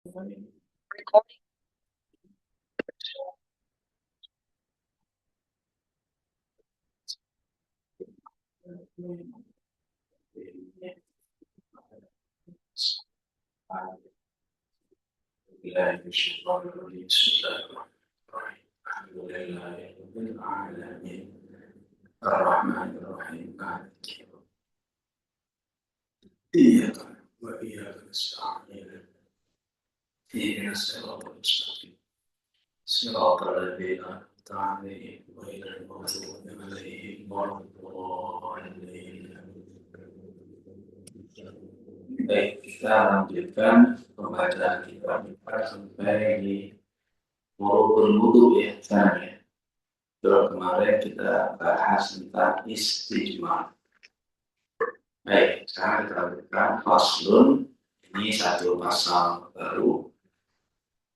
Bismillahirrahmanirrahim. Iya, wa iya nasta'in. Ihdinas siratal mustaqim. Siratal ladzina an'amta 'alaihim ghairil maghdubi 'alaihim waladdallin. Baik, kita lanjutkan pembacaan kita sampai di Murukul Wudu ya, sekarang ya. Kemarin kita bahas tentang istijmar. Baik, sekarang kita lanjutkan faslun. Ini satu pasal baru.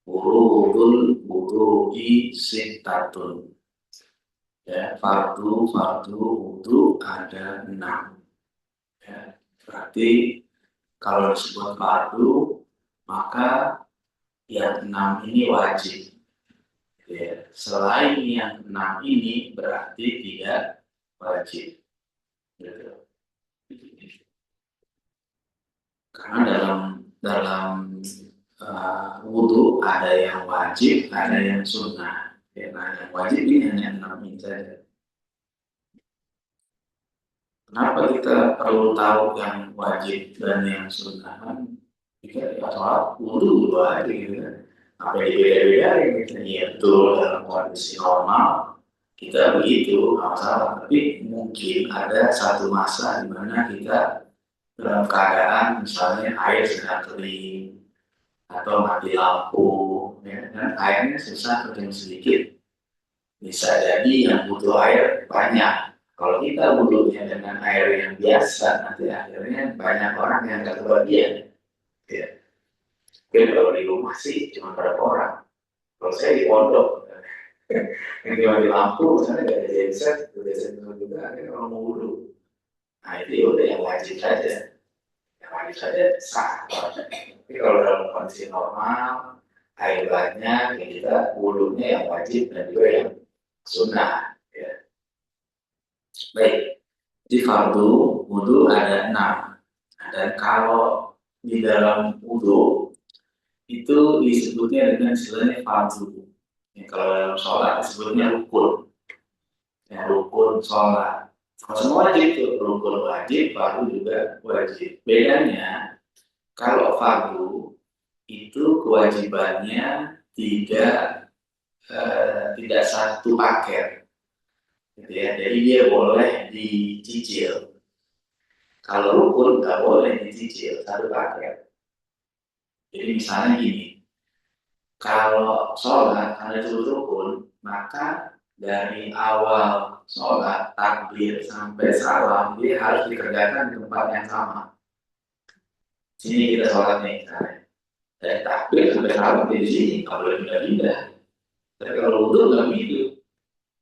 Wurudul wudu'i sittatun. Ya, fardu wudu ada 6. Ya, berarti kalau disebut fardu maka yang 6 ini wajib. Ya, selain yang 6 ini berarti tidak wajib. Gitu. Karena dalam wudhu ada yang wajib, ada yang sunnah. Ya, nah, yang wajib ini hanya 6 ini saja. Kenapa kita perlu tahu yang wajib dan yang sunnah? Kan kita ya sholat wudhu aja gitu kan. Apa yang beda-beda gitu. Ya betul, dalam kondisi normal kita begitu, nggak masalah. Tapi mungkin ada satu masa di mana kita dalam keadaan misalnya air sedang kering atau mati lampu, ya, dan airnya susah kering sedikit. Bisa jadi yang butuh air banyak. Kalau kita butuhnya dengan air yang biasa, nanti akhirnya banyak orang yang nggak kebagian. Ya. Mungkin kalau di rumah sih cuma berapa orang. Kalau saya di pondok, yang di lampu, misalnya nggak ada genset, juga ada orang mau wudhu. Nah itu ya udah yang wajib saja. Yang wajib saja sah. Tapi kalau dalam kondisi normal, air banyak, ya kita wudhunya yang wajib dan juga yang sunnah. Ya. Baik, di fardu wudhu ada 6. Dan kalau di dalam wudhu itu disebutnya dengan istilahnya fardu. Ya, kalau dalam sholat disebutnya rukun. Ya, rukun sholat. Semua wajib itu, rukun wajib, fardu juga wajib. Bedanya kalau fardu itu kewajibannya tidak satu paket, gitu ya. Jadi dia boleh dicicil. Kalau rukun nggak boleh dicicil satu paket. Jadi misalnya gini, kalau sholat karena itu rukun, maka dari awal sholat takbir sampai salam dia harus dikerjakan di tempat yang sama. Sini kita sholat nih, misalnya. Dari takbir sampai salam di sini, kalau boleh pindah-pindah. Tapi kalau wudhu nggak begitu.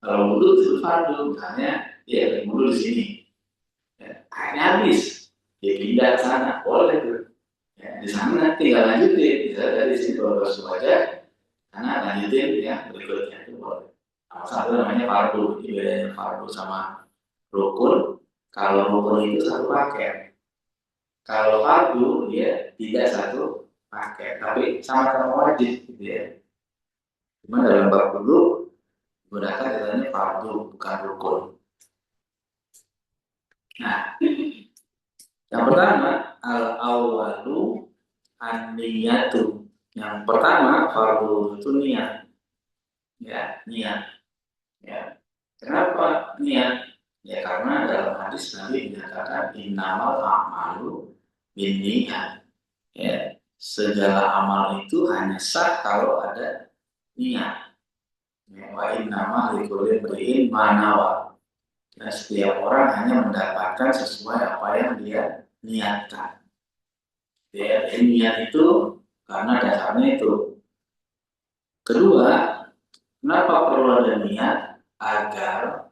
Kalau wudhu itu fardu, misalnya dia wudhu di sini, ya, akhirnya habis, dia pindah ke sana, boleh tuh. Ya, di sana tinggal lanjutin, bisa dari sini kalau aja, karena lanjutin ya berikutnya itu boleh. Nah, satu namanya fardu, jadi bedanya fardu sama rukun. Kalau rukun itu satu paket, kalau fardu dia tidak satu paket, tapi sama-sama wajib gitu ya. Cuma dalam bab dulu gunakan katanya fardu bukan rukun. Nah, yang pertama al-awwalu an-niyatu. Yang pertama fardu itu niat. Ya, niat. Ya. Kenapa niat? Ya karena dalam hadis Nabi menyatakan innamal a'malu binniyat. Ya, segala amal itu hanya sah kalau ada niat. Ya, wa innama likulli imri'in ma nawa. Dan setiap orang hanya mendapatkan sesuai apa yang dia niatkan. Ya, niat itu karena dasarnya itu. Kedua, kenapa perlu ada niat? Agar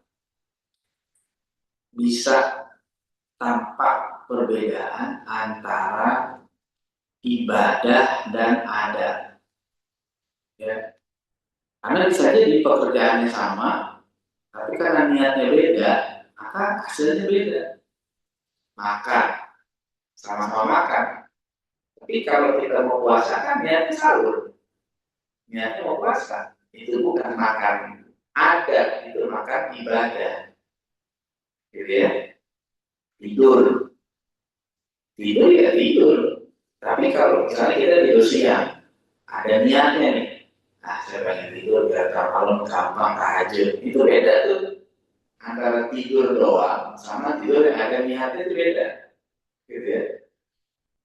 bisa tampak perbedaan antara ibadah dan adat. Ya. Karena bisa jadi pekerjaannya sama, tapi karena niatnya beda, maka hasilnya beda. Makan, sama-sama makan. Tapi kalau kita mau puasa kan niatnya sahur, niatnya mau puasa. Itu bukan makan adat, itu makan ibadah. Gitu ya. Tidur, tidur ya tidur. Tapi kalau misalnya kita tidur siang, ada niatnya nih. Nah, saya pengen tidur biar malam gampang tahajud. Itu beda tuh. Antara tidur doang sama tidur yang ada niatnya itu beda. Gitu ya.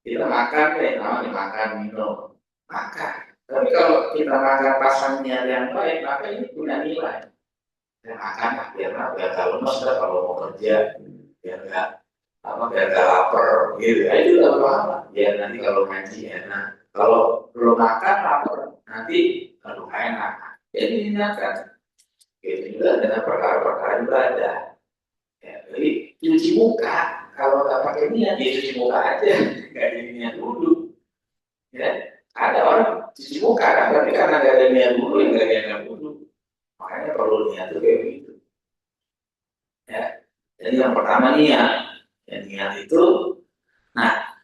Kita makan deh, namanya makan minum. Makan. Tapi kalau kita makan pasang niat yang baik, maka ini punya nilai. Dan makan biar kalau kalau mau kerja, biar nggak biar nggak lapar gitu. Itu nggak apa-apa. Biar nanti kalau ngaji enak. Kalau belum makan lapar, nanti kalau enak. Jadi niatkan. Itu juga dengan perkara-perkara ibadah. Ya, jadi cuci muka. Kalau nggak pakai niat, ya cuci muka aja. Nggak ada niat wudhu. Ya, ada orang cuci muka kan, tapi karena nggak ada niat wudhu, yang nggak ada niat wudhu. Makanya perlu niat tuh kayak gitu. Ya, jadi yang pertama niat. Ya, niat itu, nah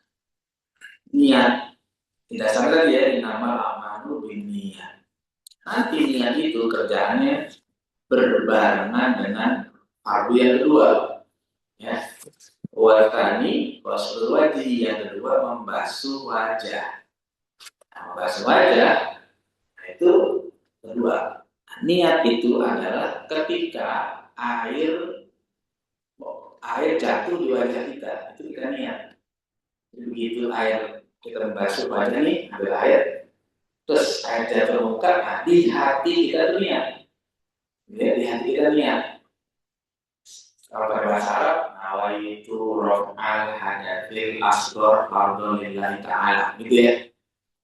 niat tidak salah ya nama amalu bin niat. Nanti niat itu kerjaannya berbarengan dengan fardu yang kedua. Ya, Watani wasul wajah yang kedua membasuh wajah. Nah, membasuh wajah nah itu kedua. Niat itu adalah ketika air jatuh di wajah kita, itu kita niat. Jadi begitu air kita membasuh wajah nih, ambil air, terus air jatuh ke muka, nah, di hati kita tuh niat. Ya, di hati kita niat. Kalau pada bahasa Arab, nawaitu rof'al hadatil asghar fardhu lillahi ta'ala. Gitu ya.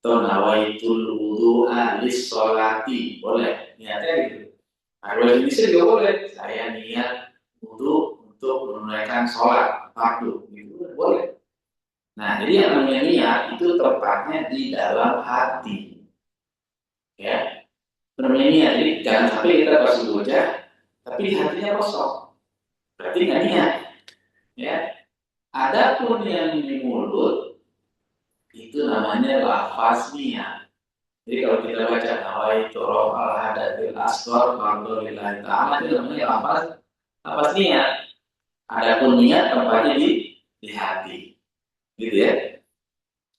Atau nawaitul wudu'a lis sholati. Boleh. Niatnya gitu. Nah, kalau Indonesia juga boleh. Saya niat wudu untuk menunaikan sholat fardu. Gitu. Boleh. Nah, jadi yang namanya niat itu tempatnya di dalam hati. Ya. Namanya niat. Jadi jangan sampai kita pas wajah, tapi hatinya kosong. Berarti nggak niat. Ya. Adapun yang di mulut itu namanya lafaz niat. Jadi kalau kita baca nawaitu rafa'al hadatil asghar fardhu lillahi ta'ala itu namanya lafaz niat. Adapun niat tempatnya di hati. Gitu ya.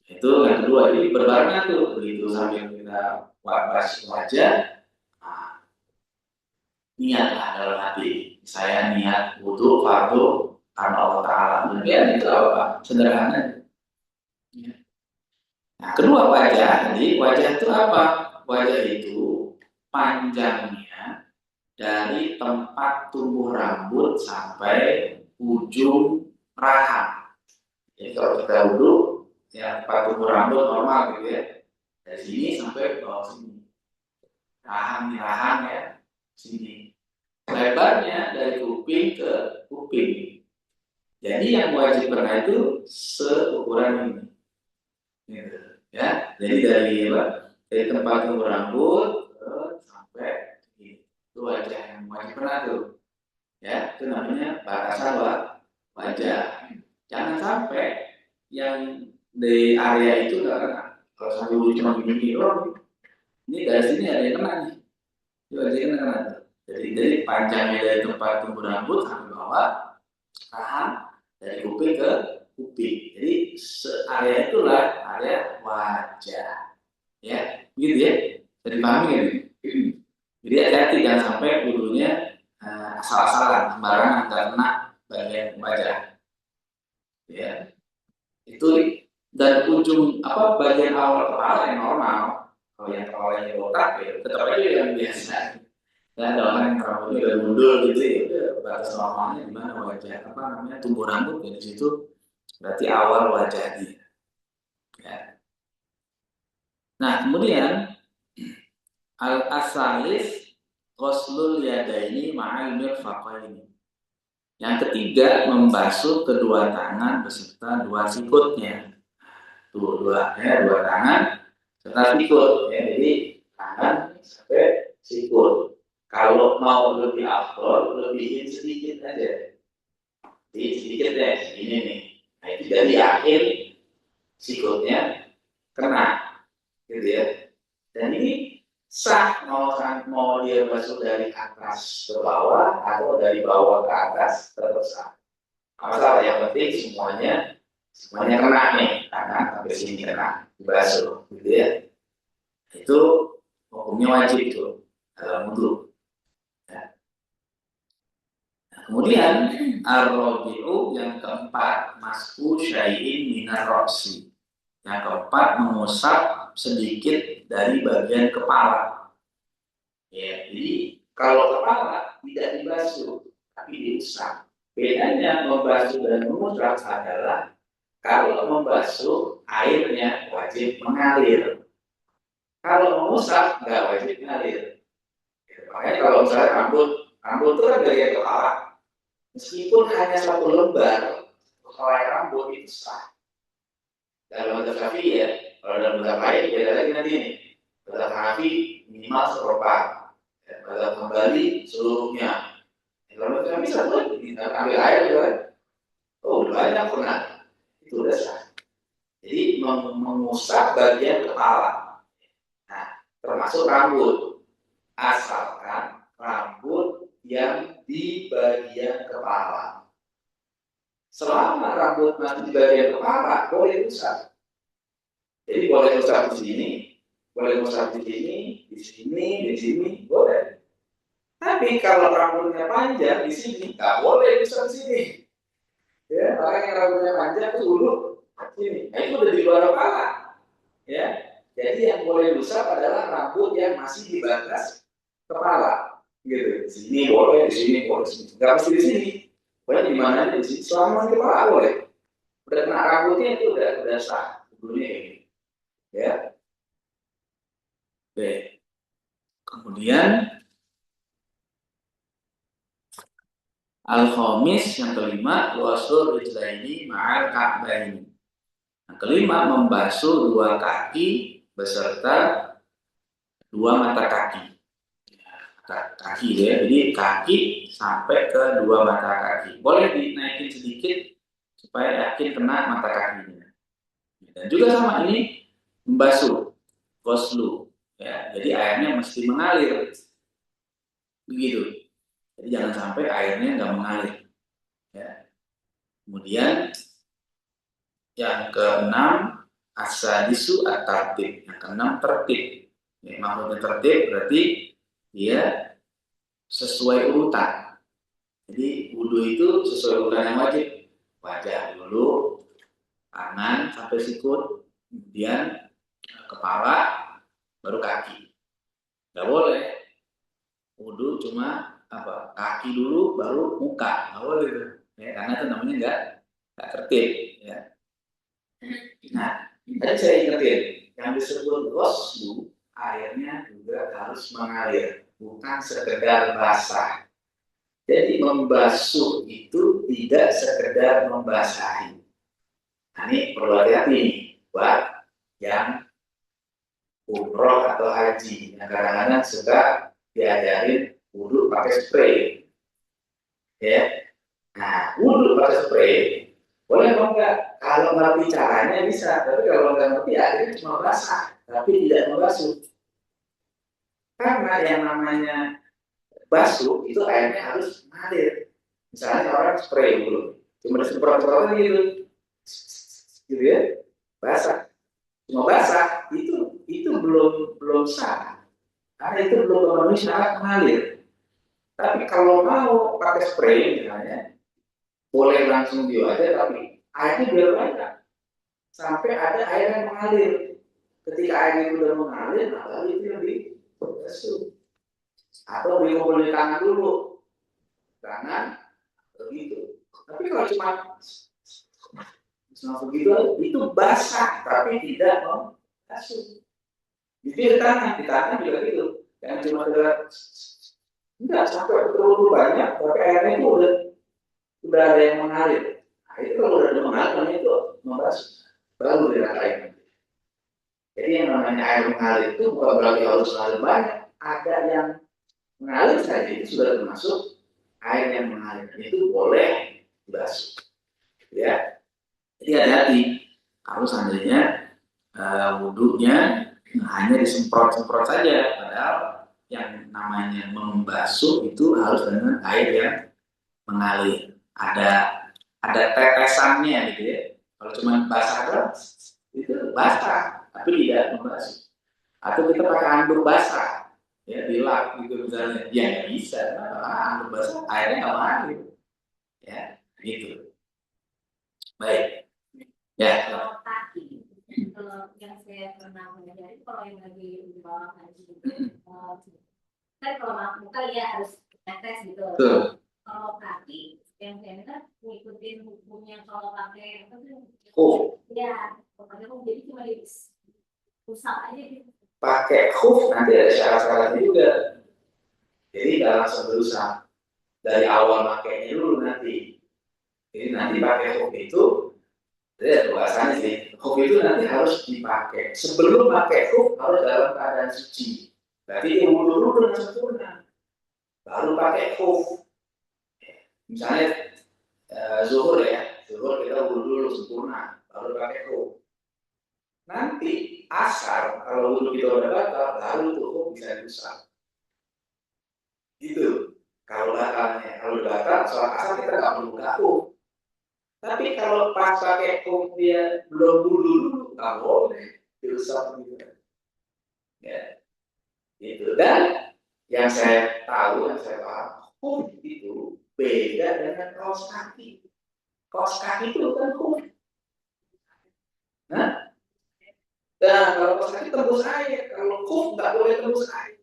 Itu yang kedua, jadi berbarengan tuh begitu sambil kita bahas wajah, nah, niatlah dalam hati. Saya niat wudu fardu karena Allah Ta'ala. Kemudian itu apa? Sederhana. Nah, kedua wajah, jadi wajah itu apa? Wajah itu panjangnya dari tempat tumbuh rambut sampai ujung rahang. Jadi kalau kita wudhu, ya tempat tumbuh rambut normal gitu ya, dari sini sampai ke bawah sini. Rahang ya, sini. Lebarnya dari kuping ke kuping. Jadi yang wajib kena itu seukuran ini. Gitu. Ya, jadi dari tempat tumbuh rambut sampai itu wajah yang wajib kena tuh. Ya, itu namanya batasan wajah. Jangan sampai yang di area itu nggak kena. Kalau sampai cuma begini doang, ini dari sini ada yang kena nih. Itu wajahnya kena. Jadi panjangnya dari tempat tumbuh rambut sampai bawah, rahang dari kuping ke kuping. Jadi area itulah area wajah. Ya, gitu ya. Jadi pahami ya. Jadi hati-hati jangan sampai wudhunya asal-asalan, sembarangan karena bagian wajah. Ya, itu dan ujung bagian awal kepala yang normal. Kalau yang kepalanya botak ya tetap aja yang biasa. Dan ada orang yang rambutnya udah gundul gitu ya, batas normalnya di mana wajah tumbuh rambut ya di situ berarti awal wajah dia. Ya. Nah kemudian al-asalis ghuslul yadaini ma'al mirfaqaini. Yang ketiga membasuh kedua tangan beserta dua sikutnya. dua tangan serta sikut ya. Jadi tangan sampai sikut. Kalau mau lebih afdol, lebihin sedikit aja. Jadi sedikit deh, ini nih. Nah itu dari akhir sikutnya kena, gitu ya. Dan ini sah mau dia masuk dari atas ke bawah atau dari bawah ke atas tetap sah. Masalah yang penting semuanya kena nih, tangan sampai sini kena, dibasuh, gitu ya. Itu hukumnya wajib itu dalam wudhu. Ya. Nah, kemudian ar-rabi'u yang keempat, masku syai'in minar roksi. Yang keempat, mengusap sedikit dari bagian kepala. Ya, jadi kalau kepala tidak dibasuh, tapi diusap. Bedanya membasuh dan mengusap adalah kalau membasuh airnya wajib mengalir. Kalau mengusap nggak wajib mengalir. Ya, makanya kalau misalnya rambut itu kan dari kepala, meskipun hanya satu lembar helai rambut itu sah. Dalam mazhab Syafi'i ya, kalau dalam mazhab lain beda lagi nanti nih. Mazhab Hanafi minimal seperempat, mazhab Hambali seluruhnya. Kalau mazhab Syafi'i satu lagi, ambil air gitu kan. Oh banyak pernah, itu udah sah. Jadi mengusap bagian kepala. Nah, termasuk rambut. Asalkan rambut yang di bagian kepala. Selama rambut masih di bagian kepala, boleh usap. Jadi boleh usap di sini, boleh usap di sini, di sini, boleh. Tapi kalau rambutnya panjang di sini, nggak boleh usap di sini. Ya, orang yang rambutnya panjang itu dulu sini. Nah, itu udah di luar kepala. Ya, jadi yang boleh usap adalah rambut yang masih di batas kepala. Gitu. Di sini boleh, di sini boleh, nggak mesti di sini. Boleh di mana aja di sini. Selama di kepala boleh. Udah kena rambutnya itu udah sah. Dulunya ini. Ya. Oke. Kemudian al-khamis yang kelima, wasul rijlaini ma'al ka'baini. Yang kelima, membasuh dua kaki beserta dua mata kaki. Kaki ya, jadi kaki sampai ke dua mata kaki. Boleh dinaikin sedikit supaya yakin kena mata kakinya. Dan juga sama ini membasuh, ghuslu. Ya, jadi airnya mesti mengalir. Begitu. Jadi jangan sampai airnya nggak mengalir. Ya. Kemudian yang keenam asadisu at-tartib. Yang keenam tertib. Ya, maksudnya tertib berarti dia sesuai urutan. Jadi wudhu itu sesuai urutan yang wajib. Wajah dulu, tangan sampai sikut, kemudian kepala, baru kaki. Nggak boleh wudhu cuma kaki dulu baru muka, nggak boleh itu. Ya, karena itu namanya nggak tertib. Ya. Nah, tadi saya ingetin yang disebut ghuslu airnya juga harus mengalir, bukan sekedar basah. Jadi membasuh itu tidak sekedar membasahi. Nah, ini perlu hati-hati buat yang umroh atau haji. Yang kadang-kadang suka diajarin wudhu pakai spray. Ya. Nah, wudhu pakai spray boleh apa enggak? Kalau ngerti caranya bisa, tapi kalau nggak ngerti akhirnya cuma basah, tapi tidak membasuh. Karena yang namanya basuh itu airnya harus mengalir. Misalnya orang spray dulu, cuma disemprot-semprot gitu, gitu ya, basah. Cuma basah itu belum sah, karena itu belum memenuhi syarat mengalir. Tapi kalau mau pakai spray misalnya, boleh langsung bio aja, tapi airnya biar banyak sampai ada air yang mengalir. Ketika air itu sudah mengalir, lalu itu yang dibasuh atau dikumpulkan tangan dulu, tangan begitu. Tapi kalau cuma begitu itu basah tapi tidak membasuh. Itu di tangan juga gitu. Jangan cuma enggak sampai terlalu banyak, tapi airnya itu udah ada yang mengalir. Nah, itu kalau udah ada mengalir itu membasuh. baru dirakain. Jadi yang namanya air mengalir itu bukan berarti harus mengalir banyak. Ada yang mengalir saja itu sudah termasuk air yang mengalir. Itu boleh dibasuh. Ya, jadi hati-hati. Kalau seandainya wudhunya hanya disemprot-semprot saja, padahal yang namanya membasuh itu harus dengan air yang mengalir. Ada tetesannya gitu ya. Kalau cuma basah doang, itu basah, tapi tidak membasuh. Atau kita pakai handuk basah, ya dilap gitu misalnya, ya nggak bisa, karena handuk basah airnya nggak mengalir, ya gitu. Baik, ya. Kalau kaki, yang saya pernah pelajari, kalau yang lagi di bawah haji kan kalau muka ya harus tes gitu. Kalau kaki yang saya minta ngikutin hukumnya kalau pakai apa tuh? Ya, pakai jadi cuma diusap aja gitu. Pakai khuf nanti ada syarat-syaratnya juga. Jadi nggak langsung berusaha dari awal makainya dulu nanti. Jadi nanti pakai khuf itu, jadi ada bahasanya sih. Khuf itu nanti harus dipakai. Sebelum pakai khuf harus dalam keadaan suci. Berarti dia wudhu dulu dengan sempurna. Baru pakai khuf. Misalnya zuhur ya, zuhur kita wudhu dulu sempurna, baru pakai khuf. Nanti asar kalau wudhu kita udah batal, baru tuh khuf bisa diusap. Gitu. Kalau batalnya, batal soal asar kita nggak perlu buka khuf. Tapi kalau pas pakai khuf dia belum wudhu dulu, nggak boleh diusap gitu. Ya, gitu. Dan yang saya tahu, yang saya paham, khuf itu beda dengan kaos kaki. Kaos kaki itu bukan khuf. Nah, kalau kaos kaki tembus air, kalau khuf nggak boleh tembus air.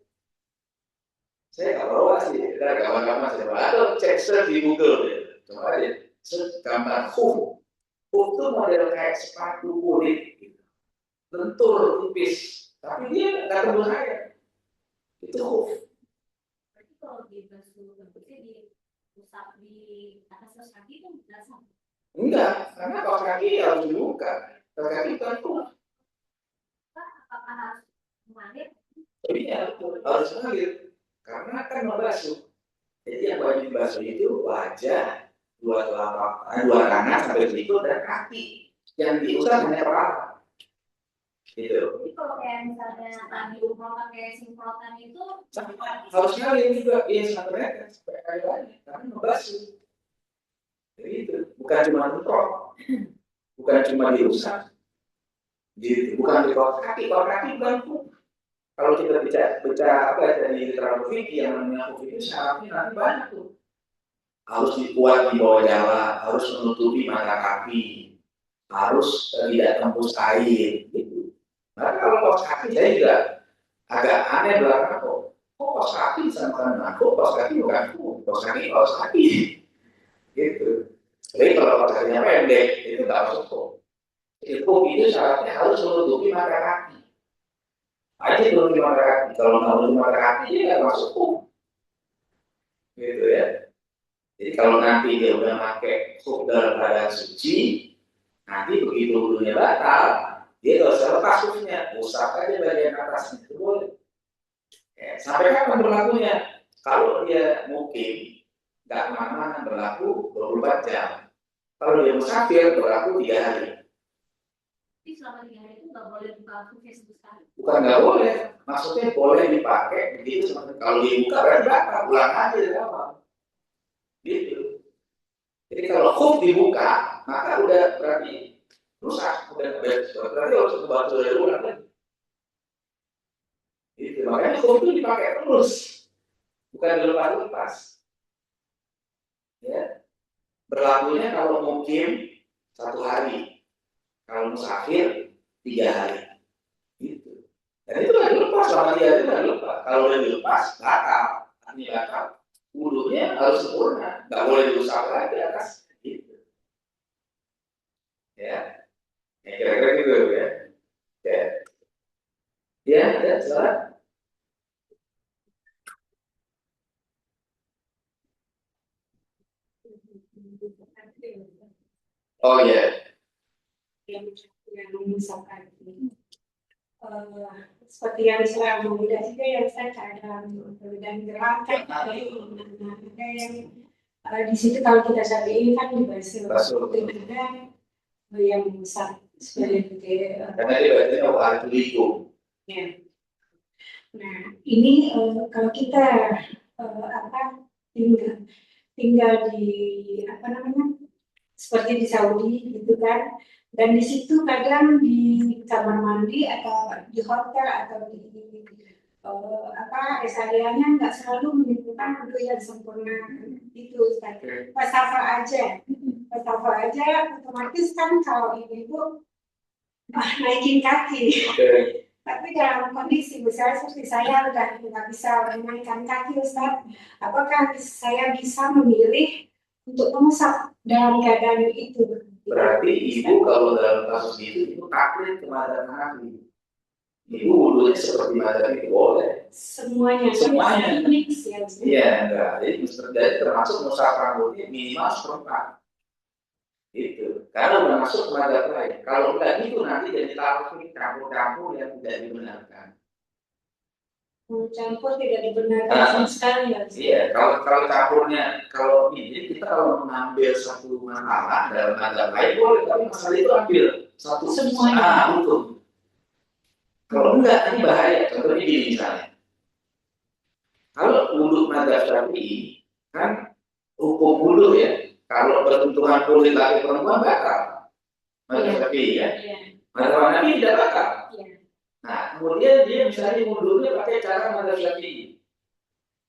Saya nggak bawa sih, kita gambar-gambar saya bawa. Atau cek search di Google deh, coba aja search gambar khuf. Khuf itu model kayak sepatu kulit, gitu. Lentur, tipis, tapi dia nggak tembus air. Itu khuf. Berarti kalau dibasuh bentuknya diusap di atas kaki itu nggak sama? Enggak, karena kaos kaki harus dibuka. Kaos kaki bukan khuf. Apakah harus mengalir? Iya, harus mengalir. Karena kan membasuh. Jadi yang wajib dibasuh itu wajah, dua tangan sampai berikut dan kaki. Yang diusap hanya kepala. Gitu. Jadi kalau kayak misalnya tadi umroh pakai semprotan itu harus ngalir juga, iya sama mereka supaya kali lagi karena membasuh. Jadi itu bukan cuma semprot, bukan cuma diusap. Gitu. Bukan di kaos kaki bukan khuf. Kalau kita bicara apa ya dari literatur fikih yang namanya khuf itu syaratnya nanti banyak tuh. Harus dikuat di bawah jala, harus menutupi mata kaki, harus tidak tembus air. Gitu. Nah kalau kaos kaki saya juga agak aneh belakang kok kaos kaki sama aku, kaos kaki bukan aku, kaos kaki. Gitu. Jadi kalau kaos kakinya pendek itu nggak masuk kok. Itu syaratnya harus menutupi mata kaki. Aja menutupi mata kaki. Kalau nggak menutupi mata kaki dia nggak masuk kok. Gitu ya. Jadi kalau nanti dia udah pakai khuf dalam keadaan suci, nanti begitu wudhunya batal, dia nggak usah lepas khufnya, usap aja bagian atasnya itu boleh. Ya, sampai kapan berlakunya? Kalau dia mukim, nggak kemana-mana berlaku 24 jam. Kalau dia musafir berlaku 3 hari. Tapi selama 3 hari itu nggak boleh buka khufnya sama sekali. Bukan nggak boleh, maksudnya boleh dipakai begitu. Kalau dibuka berarti batal, ulang aja dari awal. Gitu. Jadi kalau khuf dibuka, maka udah berarti rusak, berarti harus kembali dari ulang lagi. Gitu. Makanya khuf itu dipakai terus, bukan dilepas-lepas. Ya. Berlakunya kalau mukim 1 hari, kalau musafir 3 hari. Gitu. Dan itu nggak dilepas, sama dia itu nggak dilepas. Kalau udah dilepas, batal. Artinya batal. Wudhunya harus sempurna, nggak boleh diusap lagi atas. Gitu. Ya, kira-kira gitu ya. Ya, ya, ada salah. Oh ya. yang misalkan seperti yang saya muda juga yang saya cadang dan gerakan ada yang di situ kalau kita sampaikan kan dibasuh ada yang besar sebagai karena dia bacanya waktu itu. Ya. Nah ini kalau kita tinggal di apa namanya seperti di Saudi gitu kan, dan di situ kadang di kamar mandi atau di hotel atau di rest area-nya nggak selalu menimbulkan wudhu yang sempurna itu kan. Wastafel aja otomatis kan kalau ibu naikin kaki. Tapi dalam kondisi misalnya seperti saya udah nggak bisa menaikkan kaki Ustaz, apakah saya bisa memilih untuk memasak dalam keadaan itu? Berarti ibu kalau dalam kasus itu ibu taklid ke madzhab Hanafi. Ibu wudhunya seperti madzhab itu boleh. Semuanya. Mix ya. Iya enggak. Jadi termasuk musaf rambutnya minimal seperempat. Itu. Karena udah masuk ke madzhab lain. Kalau enggak gitu nanti jadi taklid campur-campur yang tidak dibenarkan. Campur tidak dibenarkan sama sekali ya. Iya, kalau campurnya, kalau ini kita kalau mengambil satu masalah dalam madzhab lain boleh, tapi masalah itu ambil satu semuanya. Betul. Kalau enggak ini bahaya. Contohnya gini misalnya, kalau wudhu madzhab Syafi'i kan hukum wudhu ya, kalau bersentuhan kulit laki perempuan batal. Madzhab Syafi'i ya, madzhab Hanafi tidak batal. Nah, kemudian dia misalnya wudhunya pakai cara madzhab Syafi'i.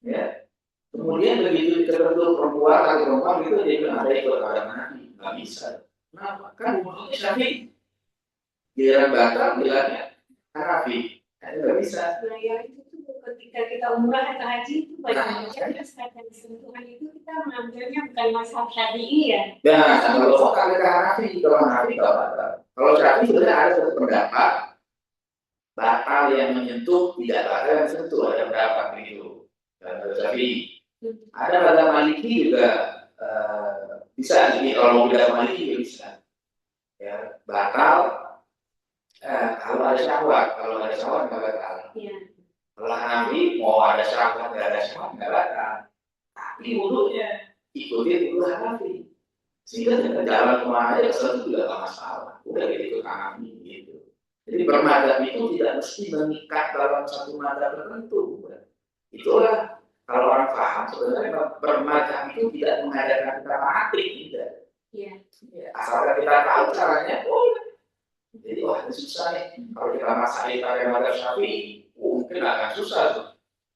Ya. Kemudian begitu tertentu perempuan atau perempuan gitu dia bilang ada ikut ada Hanafi, nggak bisa. Kenapa? Kan wudhunya Syafi'i. Giliran batal bilangnya Hanafi. Nah, nggak bisa. Nah, ya itu tuh ketika kita umrah atau haji itu banyak sekali sentuhan itu kita mengambilnya bukan masalah Syafi'i ya. Nah, kalau pakai Hanafi, kalau Hanafi nggak batal. Kalau Syafi'i sebenarnya ada satu pendapat batal yang menyentuh, tidak batal yang menyentuh, ada berapa begitu. Tapi ada pada Maliki juga bisa, jadi kalau tidak Maliki juga bisa. Ya, batal kalau ada syahwat nggak batal. Kalau Hanafi mau ada syahwat nggak ada syahwat nggak batal. Tapi wudhunya ikuti wudhu Hanafi. Sehingga kita jalan kemana aja kesel juga nggak masalah. Udah ikut Hanafi gitu. Jadi bermadzhab itu tidak mesti mengikat dalam satu madzhab tertentu. Itulah kalau orang paham sebenarnya bermadzhab itu tidak mengadakan kita fanatik, tidak. Iya. Asalkan kita tahu caranya, boleh. Jadi wah susah nih. Kalau kita masakin pakai madzhab Syafi'i, mungkin akan susah tuh.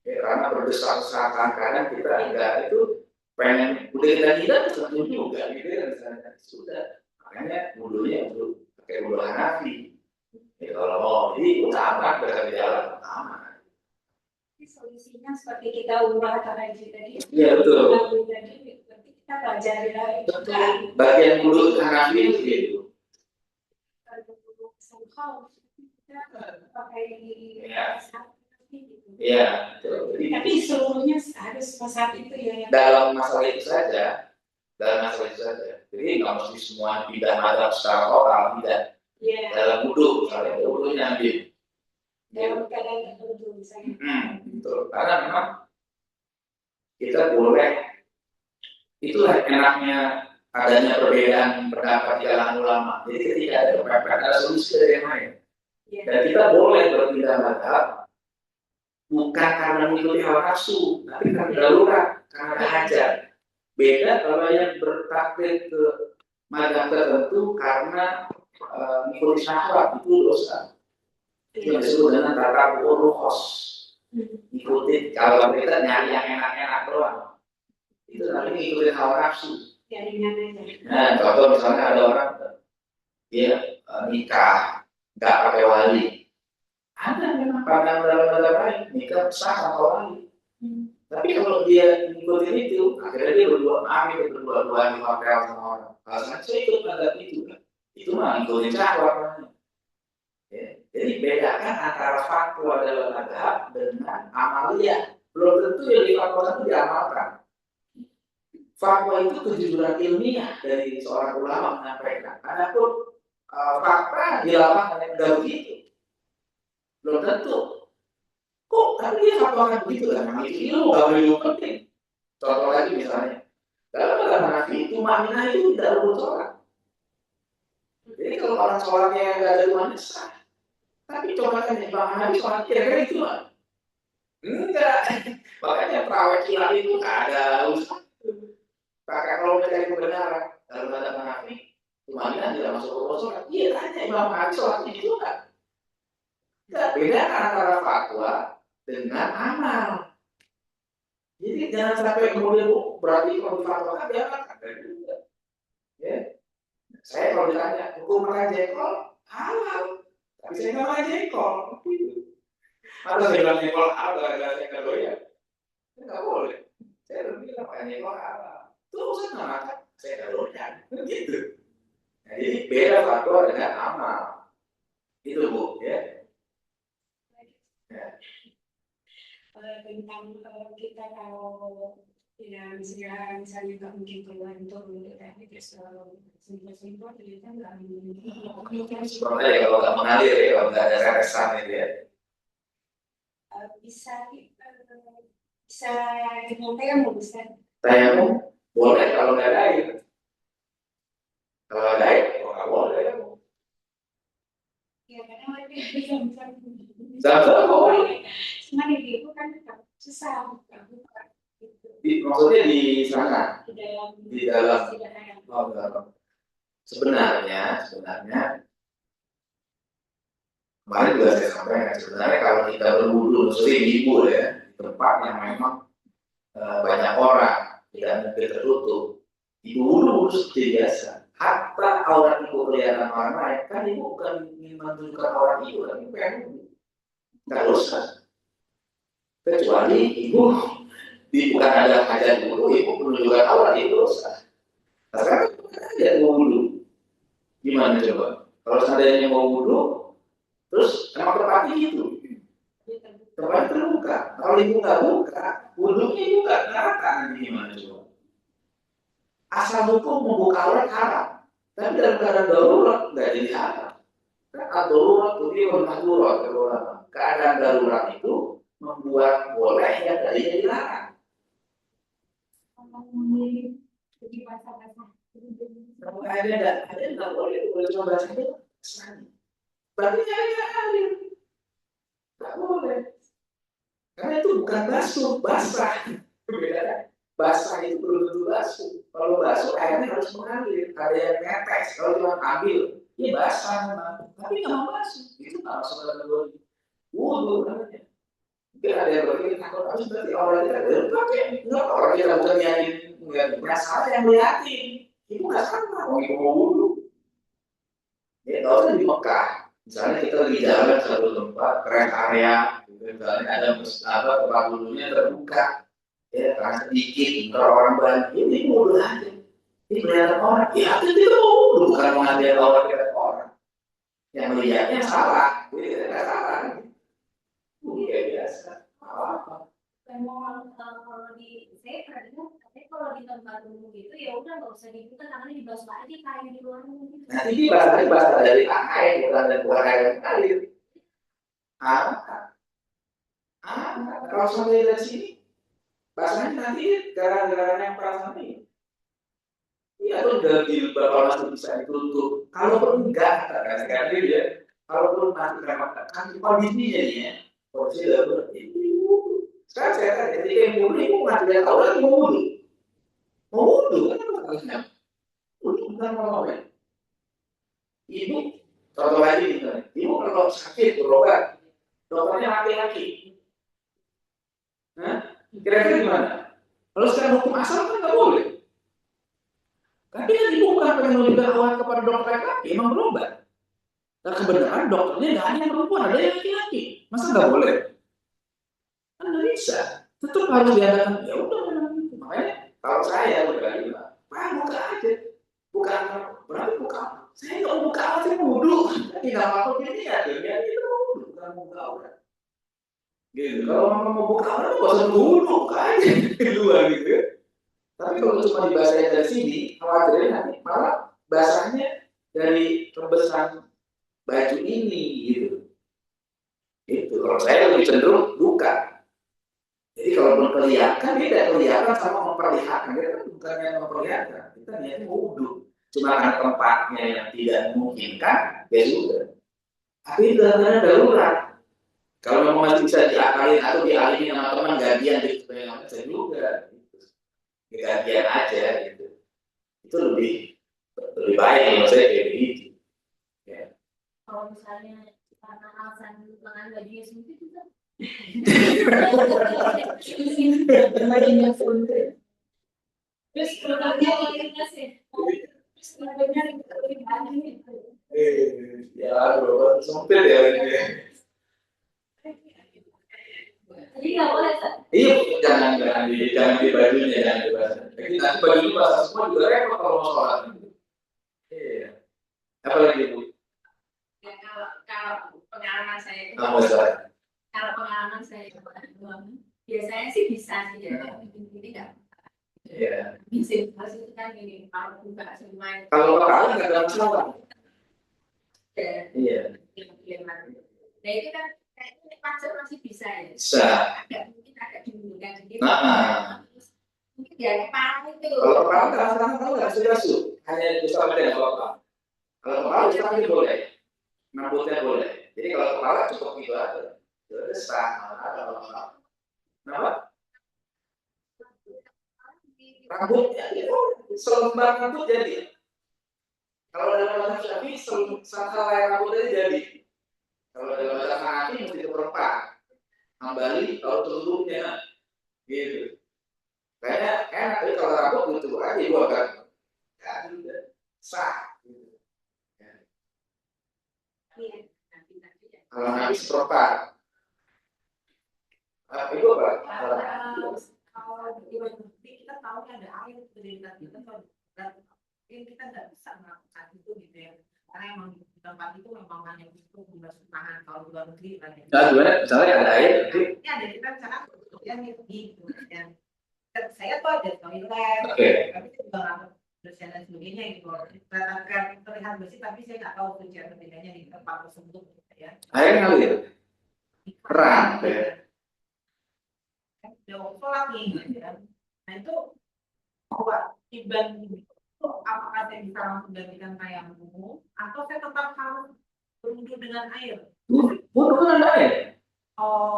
Ya, karena berdesak-desakan kadang kita enggak itu pengen udah kita tidak ketemu juga gitu kan misalnya sudah. Makanya wudhunya untuk pakai wudhu Hanafi. Ya, kalau mau, jadi aman, berada di jalan, aman. Solusinya seperti kita umrah atau haji tadi. Iya betul. Berarti kita pelajari lagi. Betul. Bagian mulut Hanafi itu gitu. Kita pakai Iya. Tapi seluruhnya harus masalah itu ya. Dalam masalah itu saja. Jadi nggak mesti semua pindah madzhab secara total, tidak. Yeah. Dalam wudhu, misalnya wudhunya ambil. Dalam keadaan tertentu misalnya. Betul. Karena memang kita boleh, itulah enaknya adanya perbedaan pendapat di kalangan ulama. Jadi ketika ada kepepet, ada solusi dari yang lain. Yeah. Dan kita boleh berpindah madzhab bukan karena mengikuti hawa nafsu, tapi karena darurat, karena ada hajat. Beda kalau yang bertaklid ke madzhab tertentu karena mengikuti syahwat, itu dosa. Itu disebut dengan tata rukhos. Ikuti, kalau kita nyari yang enak-enak doang, itu namanya ikutin hawa nafsu. Nah, contoh misalnya ada orang dia nikah nggak pakai wali, ada memang pandangan dalam madzhab lain nikah sah tanpa wali. Tapi kalau dia ngikutin itu, akhirnya dia berdua di hotel sama orang. Kalau saya ikut madzhab itu kan. Itu mah ngikutin syahwat. Ya. Jadi bedakan antara fatwa dalam madzhab dengan amaliyah. Belum tentu yang difatwakan itu diamalkan. Fatwa itu kejujuran ilmiah dari seorang ulama menyampaikan. Adapun fakta di lapangan yang nggak begitu, belum tentu. Kok tapi dia fakta begitu kan? Memang itu ilmu nggak begitu penting. Contoh lagi misalnya, dalam agama Nabi itu makna itu tidak luput sholat. Jadi kalau orang sholatnya nggak ada rumahnya sah. Tapi coba kan Imam Nabi sholat kira-kira itu lah. Enggak. Makanya terawih kilat itu nggak ada usaha. Maka kalau mencari kebenaran dalam agama Nabi, makna tidak masuk rukun sholat. Iya tanya Imam Nabi sholatnya itu nggak. Nggak beda antara fatwa dengan amal. Jadi jangan sampai kemudian berarti kalau difatwakan dia kan ada juga. Ya. Saya kalau ditanya hukum makan jengkol halal, tapi saya nggak makan jengkol. Masa saya bilang jengkol halal gara-gara saya nggak doyan? Nggak boleh. Saya udah bilang makan jengkol halal. Terus saya nggak makan, saya nggak doyan. Gitu. Nah, jadi beda fatwa dengan amal. Itu Bu, ya. Tentang kita kalau ya misalnya nggak mungkin keluar untuk teknik simpel-simpel ternyata nggak Sebenarnya kalau nggak mengalir ya, kalau nggak ada reresan itu ya. bisa dengan tayamum bisa. Tayamum boleh kalau nggak ada air. Kalau ada air, nggak boleh. Ya karena mereka bisa Zam-zam boleh. cuma di itu kan susah bukan gitu. Maksudnya di sana, Di dalam di dalam. Oh, dalam. Sebenarnya kemarin juga saya sampaikan, sebenarnya kalau kita berwudu, maksudnya ibu ya, di tempat yang memang banyak orang, tidak mungkin tertutup, ibu wudu seperti biasa. Hatta aurat ibu kelihatan orang lain, kan ibu bukan ingin menunjukkan aurat ibu, tapi pengen wudu. Nggak usah. Kecuali ibu bukan ada hajat wudu, ibu menunjukkan aurat itu usah. Nah, sekarang ada mau wudu, gimana coba? Kalau seandainya mau wudu, terus emang tempatnya gitu, tempatnya terbuka. Kalau ibu nggak buka, wudunya juga neraka nanti gimana coba? Asal hukum membuka aurat haram, tapi dalam keadaan darurat nggak jadi haram. Kan darurat itu dia darurat. Keadaan darurat itu membuat boleh yang tadinya dilarang. Kalau ada nggak boleh coba saja. Berarti ada air, nggak boleh. Karena itu bukan basuh, basah. Beda. Basah itu belum tentu basuh. Kalau basuh airnya harus mengalir. Ada yang netes. Kalau cuma ambil, ini basah memang. Tapi nggak mau basuh. Itu nggak masuk dalam kategori wudu namanya. Mungkin ada yang berpikir takut harus berarti orang kita ada pakai. Enggak, orang kita bukan yang salah yang melihatin. Itu nggak sama. Orang itu mau wudu. Ya kalau di Mekah, misalnya kita lagi jalan ke satu tempat, rest area, misalnya ada tempat wudunya terbuka, ya karena sedikit, orang banyak, ini wudu aja. Ini kelihatan orang, ya itu wudu, bukan mengambil orang kelihatan orang. Yang melihatnya salah, jadi tidak salah. Iya biasa, apa? Kalau di saya pernah dengar, tapi kalau di tempat umum gitu ya udah nggak usah dibuka, tangannya dibasuh aja kayak di luar gitu. Nah ini bahasa dari air, bukan air yang mengalir. Kalau sampai dari sini, bahasanya nanti gara-gara yang perasaan ini. Iya tuh dari beberapa masih bisa ditutup. Kalaupun enggak, kata dia, kalaupun masih kan kondisinya nih ya. Kondisi darurat itu. Sekarang saya tanya, ketika yang wudu ibu nggak tahu lagi mau wudu kan harusnya wudu bukan mau ya. Ibu contoh lagi misalnya, ibu kalau sakit berobat, dokternya laki-laki, kira-kira gimana? Kalau sekarang hukum asal kan nggak boleh. Tapi kan ibu bukan pengen menunjukkan awal kepada dokter laki-laki, emang berobat. Nah kebenaran dokternya nggak ada yang perempuan, ada yang laki-laki, masa nggak boleh? Kan nggak bisa, tetap harus diadakan. Ya udah, makanya kalau saya pribadi Pak buka aja, bukan berarti buka. Saya nggak mau buka aja, saya wudu. Tapi nggak apa-apa gini ya, dunia itu wudu, bukan buka aurat. Gitu. Kalau mau buka aurat, nggak usah wudu, buka aja kedua gitu ya. Tapi kalau cuma dibasahin dari sini, khawatirnya nanti malah basahnya dari rebesan baju ini gitu. Itu kalau saya lebih cenderung buka. Jadi kalau kelihatan dia tidak kelihatan sama memperlihatkan, dia kan bukannya memperlihatkan, kita niatnya wudhu. Cuma karena tempatnya yang tidak memungkinkan, ya sudah. Tapi itu karena darurat. Kalau memang masih bisa diakalin atau dialihkan sama teman gantian gitu, yang bisa juga. Gitu. Gantian aja gitu. Itu lebih baik kalau saya kayak begitu. Ya. Kalau misalnya karena alasan lengan bajunya sempit juga. Bajunya sempit. Terus produknya sih. Terus produknya lebih banyak. Ya, bro, sempit ya ini. Jadi nggak boleh kan? Iya, jangan di bajunya, jangan di basah. Jadi nanti baju itu basah semua juga repot kalau mau sholat. Iya. Apa lagi Bu? Ya, kalau pengalaman saya itu, kalau pengalaman saya biasanya sih bisa sih ya, ini nggak. Iya. Bisa itu kan gini, kalau buka semua. Kalau kepala nggak ada masalah. Iya. Nah itu kan kayaknya masih bisa ya. Bisa. Mungkin agak dimudahkan sedikit. Mungkin ya kepala itu. Kalau kepala nggak sudah hanya bisa aja nggak apa-apa. Kalau kepala kita boleh, rambutnya boleh. Jadi kalau kepala cukup gitu aja. Itu sah. Kenapa? Rambutnya itu selembar rambut jadi. Kalau dalam bahasa Syafi'i salah rambutnya jadi. Kalau dalam bahasa Hanafi mesti diperempat. Hambali kalau tutupnya gitu. Kayaknya enak tapi kalau rambut tutup aja gua kan. Ya udah sah. Gitu. Ya. Kalau Hanafi seperempat. Itu apa? Kalau di kita tahu ada air dari kita nggak bisa melakukan itu gitu ya, karena emang di tempat itu memang hanya untuk membasuh tangan. Kalau di luar negeri lah ya. Nah, gimana? Misalnya ada air, ya ada kita misalkan yang gitu dan saya tuh ada toilet, tapi saya juga nggak bersih dan sebagainya gitu. Terlihat bersih tapi saya nggak tahu tujuan berbedanya di tempat tersebut gitu ya. Air ngalir, keran, ya. Jauh sholat nih, gitu ya. Nah itu kewajiban itu apakah saya bisa langsung gantikan tayamum atau saya tetap harus berwudu dengan air? Wudu dengan air.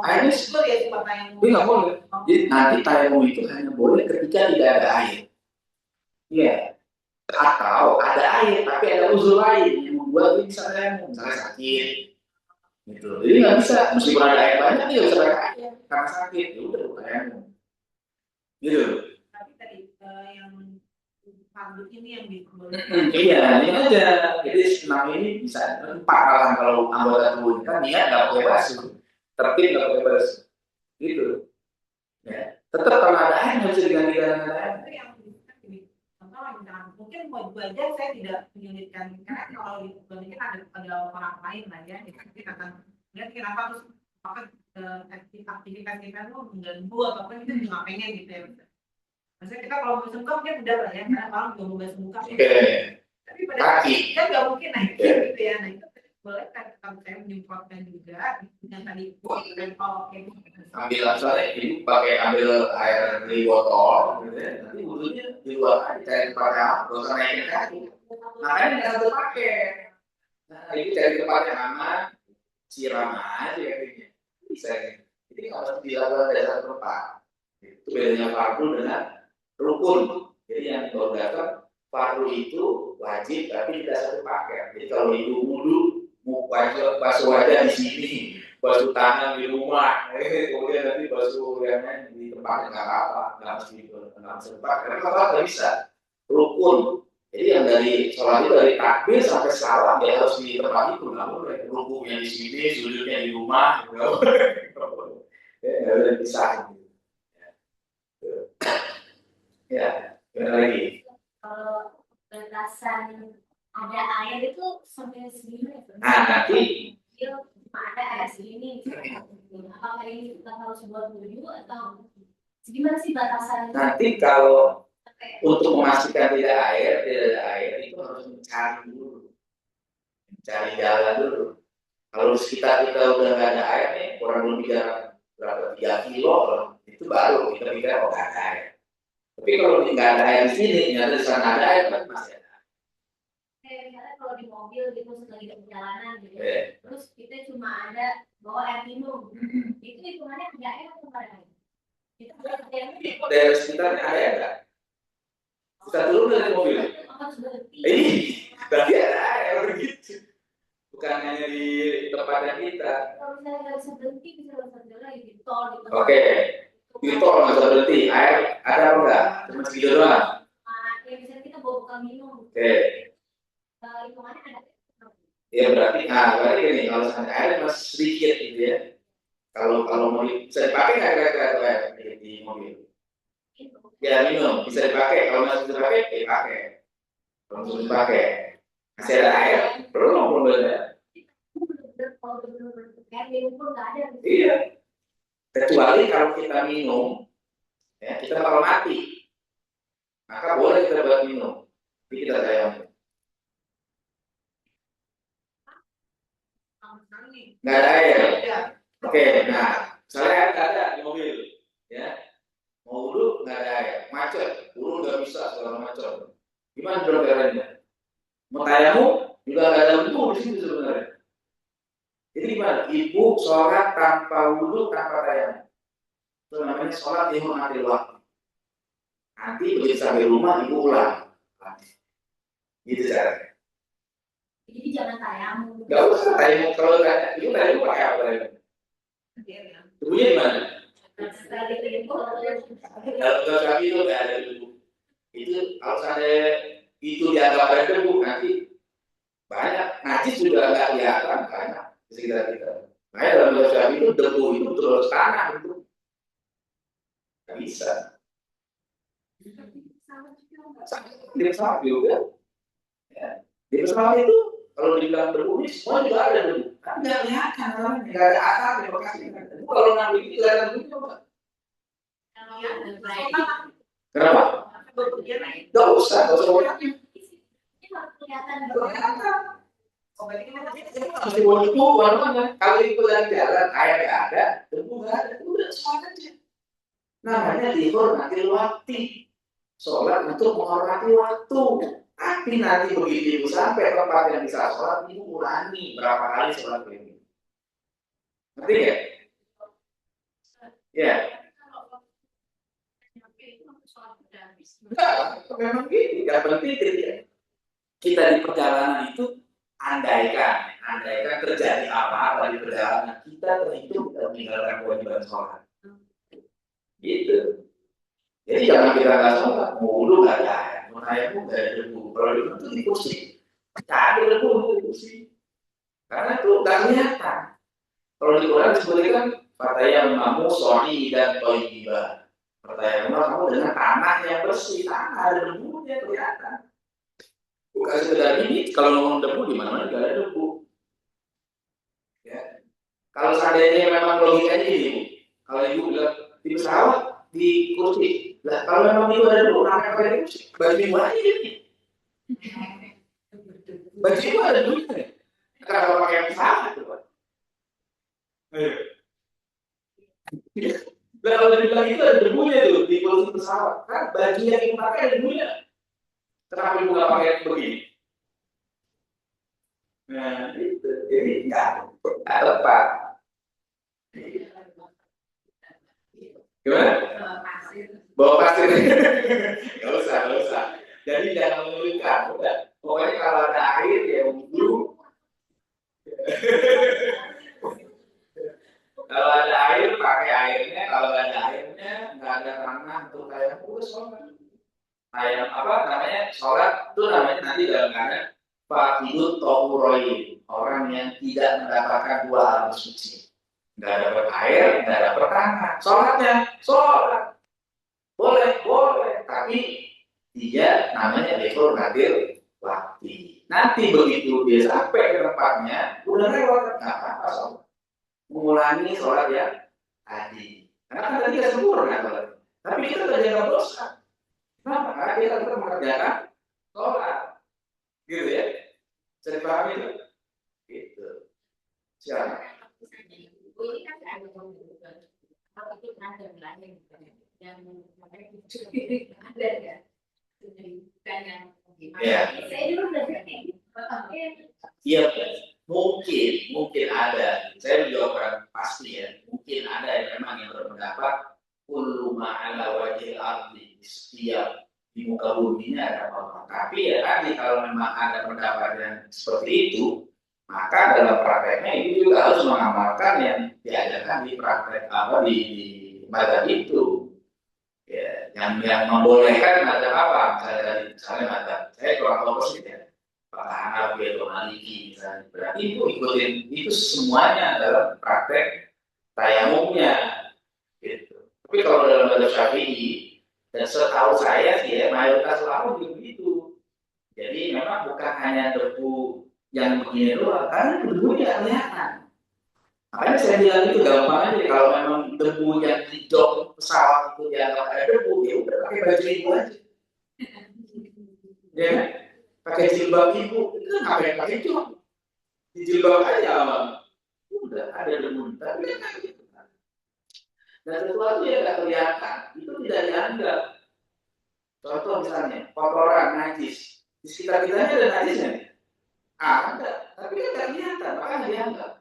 Airnya itu ya cuma tayamum. Tapi nggak boleh. Jadi nanti tayamum itu hanya boleh ketika tidak ada air. Iya. Atau ada air tapi ada uzur lain yang membuat dia bisa tayamum, misalnya sakit. Gitu. Jadi nggak bisa, meskipun ada air banyak dia bisa pakai air karena sakit. Ya udah tayamum. Gitu. Tapi tadi yang fardu ini yang diboleh. Iya, ini aja. Jadi senam ini bisa 4 malah kalau anggota tubuh kan niat nggak pakai basuh, tertib nggak pakai basuh, gitu. Ya, tetap kalau ada air nggak bisa digantikan dengan air. Itu yang contoh misalkan mungkin buat belajar saya tidak menyulitkan karena kalau di ada orang lain lah ya, mungkin akan lihat kenapa terus apa aktivitas kita itu mengganggu ataupun kita nggak pengen gitu ya. Maksudnya kita kalau mau muka mungkin udah lah ya, karena orang juga mau bahas muka. Tapi pada kaki kan nggak mungkin naik gitu ya. Nah itu boleh kan kalau saya menyemprotkan juga dengan tadi dan kalau kayak ambil asalnya ini ambil air di botol, gitu ya. Nanti wudunya di luar aja, cari tempat yang nggak usah naikin kaki. Makanya nggak satu pakai. Nah ini cari tempat yang aman, siram aja kayaknya. Bisa ya. Jadi nggak harus dilakukan dari satu tempat. Itu bedanya fardu dengan rukun. Jadi yang baru datang fardu itu wajib tapi tidak satu paket. Jadi kalau ibu wudu mau basuh wajah di sini, basuh tangan di rumah, kemudian nanti basuh yang lain di tempat nggak apa, nggak mesti sempat. Karena kalau nggak bisa rukun. Jadi yang dari sholat itu dari takbir sampai salam ya harus di tempat itu, nggak boleh rukunya di sini, sujudnya di rumah, nggak boleh. Nggak boleh pisah. Ya, gimana lagi? Kalau batasan ada air itu sampai segini. Nah, nanti ada air segini. Apakah ini kita harus buat wudu atau gimana sih batasan? Nanti kalau untuk memastikan tidak ada air itu harus mencari dulu. cari jalan dulu. Kalau di sekitar kita udah nggak ada air nih, kurang lebih berapa 3 kilo, itu baru kita pikir oh nggak ada air. Tapi kalau nggak ada air di sini, ternyata di sana ada air, kan masih ada. Kayak misalnya kalau di mobil gitu sedang di perjalanan gitu, Oke. terus kita cuma ada bawa air minum, itu hitungannya ada air atau nggak ada air? Itu ada air. Daerah sekitarnya ada air nggak? Kita turun dari mobil. Harus berhenti. Berarti ada air gitu. Bukan hanya di tempatnya kita. Kalau misalnya nggak bisa berhenti, bisa berhenti lagi di tol gitu. Oke. Di tol nggak bisa berhenti. Air ada apa enggak? Cuma segitu doang. Ya misalnya kita bawa bekal minum. Oke. Hitungannya ada. Ya berarti, berarti ini kalau sampai air masih sedikit gitu ya. Kalau mau bisa dipakai nggak kira-kira air di mobil? Ya minum bisa dipakai. Kalau masih bisa dipakai, pakai. Kalau masih dipakai, masih ada air, belum ada. Kalau benar-benar kayak minum pun nggak ada. Iya. Kecuali kalau kita minum, ya kita bakal mati, maka boleh kita buat minum. Tapi kita sayang. Nggak ada air. Oke, nah, misalnya air nggak ada di mobil, ya. Mau wudhu nggak ada air, macet, wudhu nggak bisa segala macam. Gimana dong caranya? Mau tayamum juga nggak ada wudhu di situ sebenarnya. Jadi gimana? Ibu sholat tanpa wudhu, tanpa tayamum. Itu namanya sholat dihormati waktu. Nanti begitu sampai rumah ibu ulang. Gitu caranya. Jadi jangan tayamum. Gak usah tayamum, kalau tanya ibu tayamum pakai apa tayamum? Ibunya gimana? Kalau kami itu nggak ada debu. Itu kalau saya itu dianggap ada debu nanti banyak najis juga nggak kelihatan banyak di sekitar kita. Makanya dalam bahasa itu debu itu terus tanah itu nggak bisa. Di pesawat juga. Ya. Di pesawat itu kalau dibilang debu ini semua juga ada debu. Kan nggak kelihatan kan? Nggak ada asap di bekasnya. Kalau ngambil itu nggak ada debu coba. Kenapa? Nggak usah. Masih mau debu, mana? Kalau itu dari jalan, air nggak ada, debu nggak ada, udah sholat aja. Namanya dihormati waktu. Sholat untuk menghormati waktu. Tapi nanti begitu ibu sampai tempat yang bisa sholat, ibu ulangi berapa kali sholat ini. Ngerti ya? Ya. Enggak, memang gitu. Yang penting kita di perjalanan itu andaikan terjadi apa-apa di perjalanan, kita terhitung dan meninggalkan kewajiban sholat. Gitu. Jadi jangan kita nggak sholat, mau wudhu nggak ada air, mau tayamum nggak ada debu. Kalau itu di kursi, nggak ada debu di kursi. Karena itu nggak kelihatan. Kalau di Quran disebutkan fatayammamu sha'idan thayyiban. Pertanyaan kamu dengan tanah yang bersih, tanah ada debunya kelihatan. Bukan sekedar ini, kalau ngomong debu di mana-mana juga ada debu. Ya. Kalau seandainya memang logikanya ini, kalau ibu bilang di pesawat, di kursi, lah kalau memang itu ada debu, kenapa pakai kursi? Baju ibu aja ini. Baju ibu ada debunya. Kenapa pakai pesawat? Nah, kalau dibilang itu ada debunya tuh di kursi pesawat, kan baju yang dipakai ada debunya. Kenapa ibu nggak pakai begini? Nah, itu jadi nggak tepat. Gimana? Bawa pasir. Nggak usah. Jadi jangan menyulitkan, udah. Pokoknya kalau ada air ya wudhu. Kalau ada air pakai airnya, kalau nggak ada airnya nggak ada tanah untuk kayak sholat. Kayak apa namanya sholat itu namanya nanti dalam keadaan fakidut tohuroi, orang yang tidak mendapatkan dua hal suci, nggak dapat air, nggak dapat tanah, sholatnya sholat boleh, tapi dia namanya dihormatil waktu. Nanti begitu dia sampai ke tempatnya udah lewat, nggak apa-apa sholat. Mengulangi sholat yang tadi. Karena kan tadi tidak sempurna sholat. Tapi kita terjaga dosa. Kenapa? Karena kita tetap mengerjakan sholat. Gitu ya. Bisa dipahami itu? Siapa? Ini kan ada kalau itu ada lain yang ada ya. Bukan yang Iya. saya dulu udah Iya, mungkin ada. Saya juga orang pasti ya. Mungkin ada yang memang yang berpendapat kullu ma'ala wajhil ardi, setiap di muka bumi ini ada Allah. Tapi ya tadi kalau memang ada pendapat yang seperti itu, maka dalam prakteknya itu juga harus mengamalkan yang diajarkan di praktek apa di mazhab itu. Ya, yang membolehkan mazhab apa? Misalnya mazhab saya kurang tahu persis ya. Pak Hanafi atau Maliki misalnya. Berarti itu ikutin itu semuanya dalam praktek tayamumnya gitu. Tapi kalau dalam mazhab Syafi'i dan setahu saya sih ya mayoritas ulama juga begitu. Jadi memang bukan hanya debu yang begini doang, karena debu tidak kelihatan. Makanya saya bilang itu gampang aja kalau memang debu yang di jok pesawat itu dianggap ada debu, ya udah pakai baju ibu aja. Ya kan? Pakai jilbab ibu, itu ngapain pakai jok? Di jilbab aja abang. Udah ada debu, tapi kan gitu. Dan sesuatu yang tidak kelihatan itu tidak dianggap. Contoh misalnya kotoran najis di sekitar kita ada najisnya nih. Ada, tapi kan tidak kelihatan, makanya dianggap.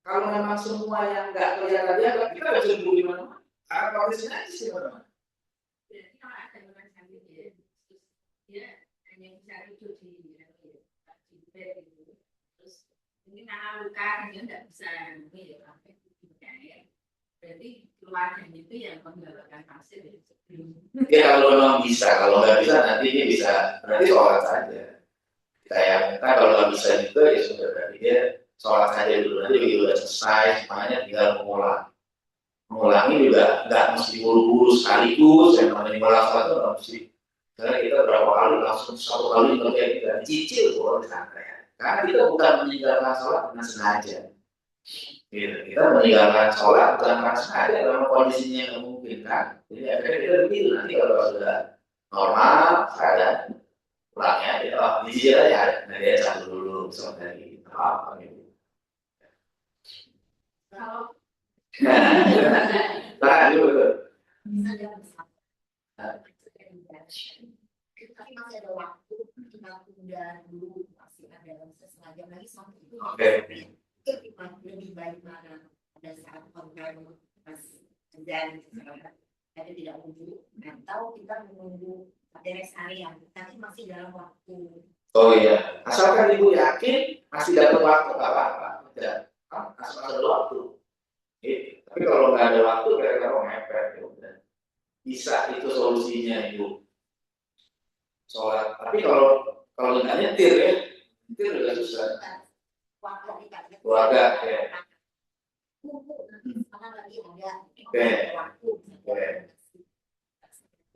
Kalau memang semua yang nggak kelihatan dianggap, kita harus sembuh di mana-mana. Karena kondisi najis di mana-mana. Jadi kalau ada orang sakit dia hanya bisa itu di bed gitu. Terus ini karena luka dia nggak bisa ya sampai ya. Berarti keluarnya itu yang menggunakan pasir ya. Ya kalau memang bisa, kalau nggak bisa nanti dia bisa berarti sholat saja. Kita kalau nggak bisa juga ya sudah berarti dia sholat saja dulu, nanti begitu udah selesai semuanya tinggal mengulangi juga nggak mesti buru-buru sekaligus, yang namanya mengulang sholat itu nggak mesti. Karena kita berapa kali langsung satu kali kerja kita cicil boleh santai. Karena kita bukan meninggalkan sholat dengan sengaja. Gitu. Kita meninggalkan sholat bukan karena sengaja, memang kondisinya yang memungkinkan. Jadi akhirnya kita begitu, nanti kalau sudah normal, keadaan pulangnya, kita dicicil aja, nah dia satu dulu, sholat lagi, apa gitu. Kalau Tahan dulu. tapi masih ada waktu kita tunda dulu masih ada setengah jam lagi sampai itu lebih baik mana pada saat korban pas dan ada tidak wudhu atau kita menunggu beres area tapi masih dalam waktu. Oh iya, asalkan ibu yakin masih dapat waktu nggak apa-apa, asal ada waktu. Tapi kalau nggak ada waktu kira-kira mepet ya udah. Bisa itu solusinya ibu. Sholat. Tapi kalau nggak nyetir ya, nyetir udah susah. Keluarga ya. Karena lagi ada waktu.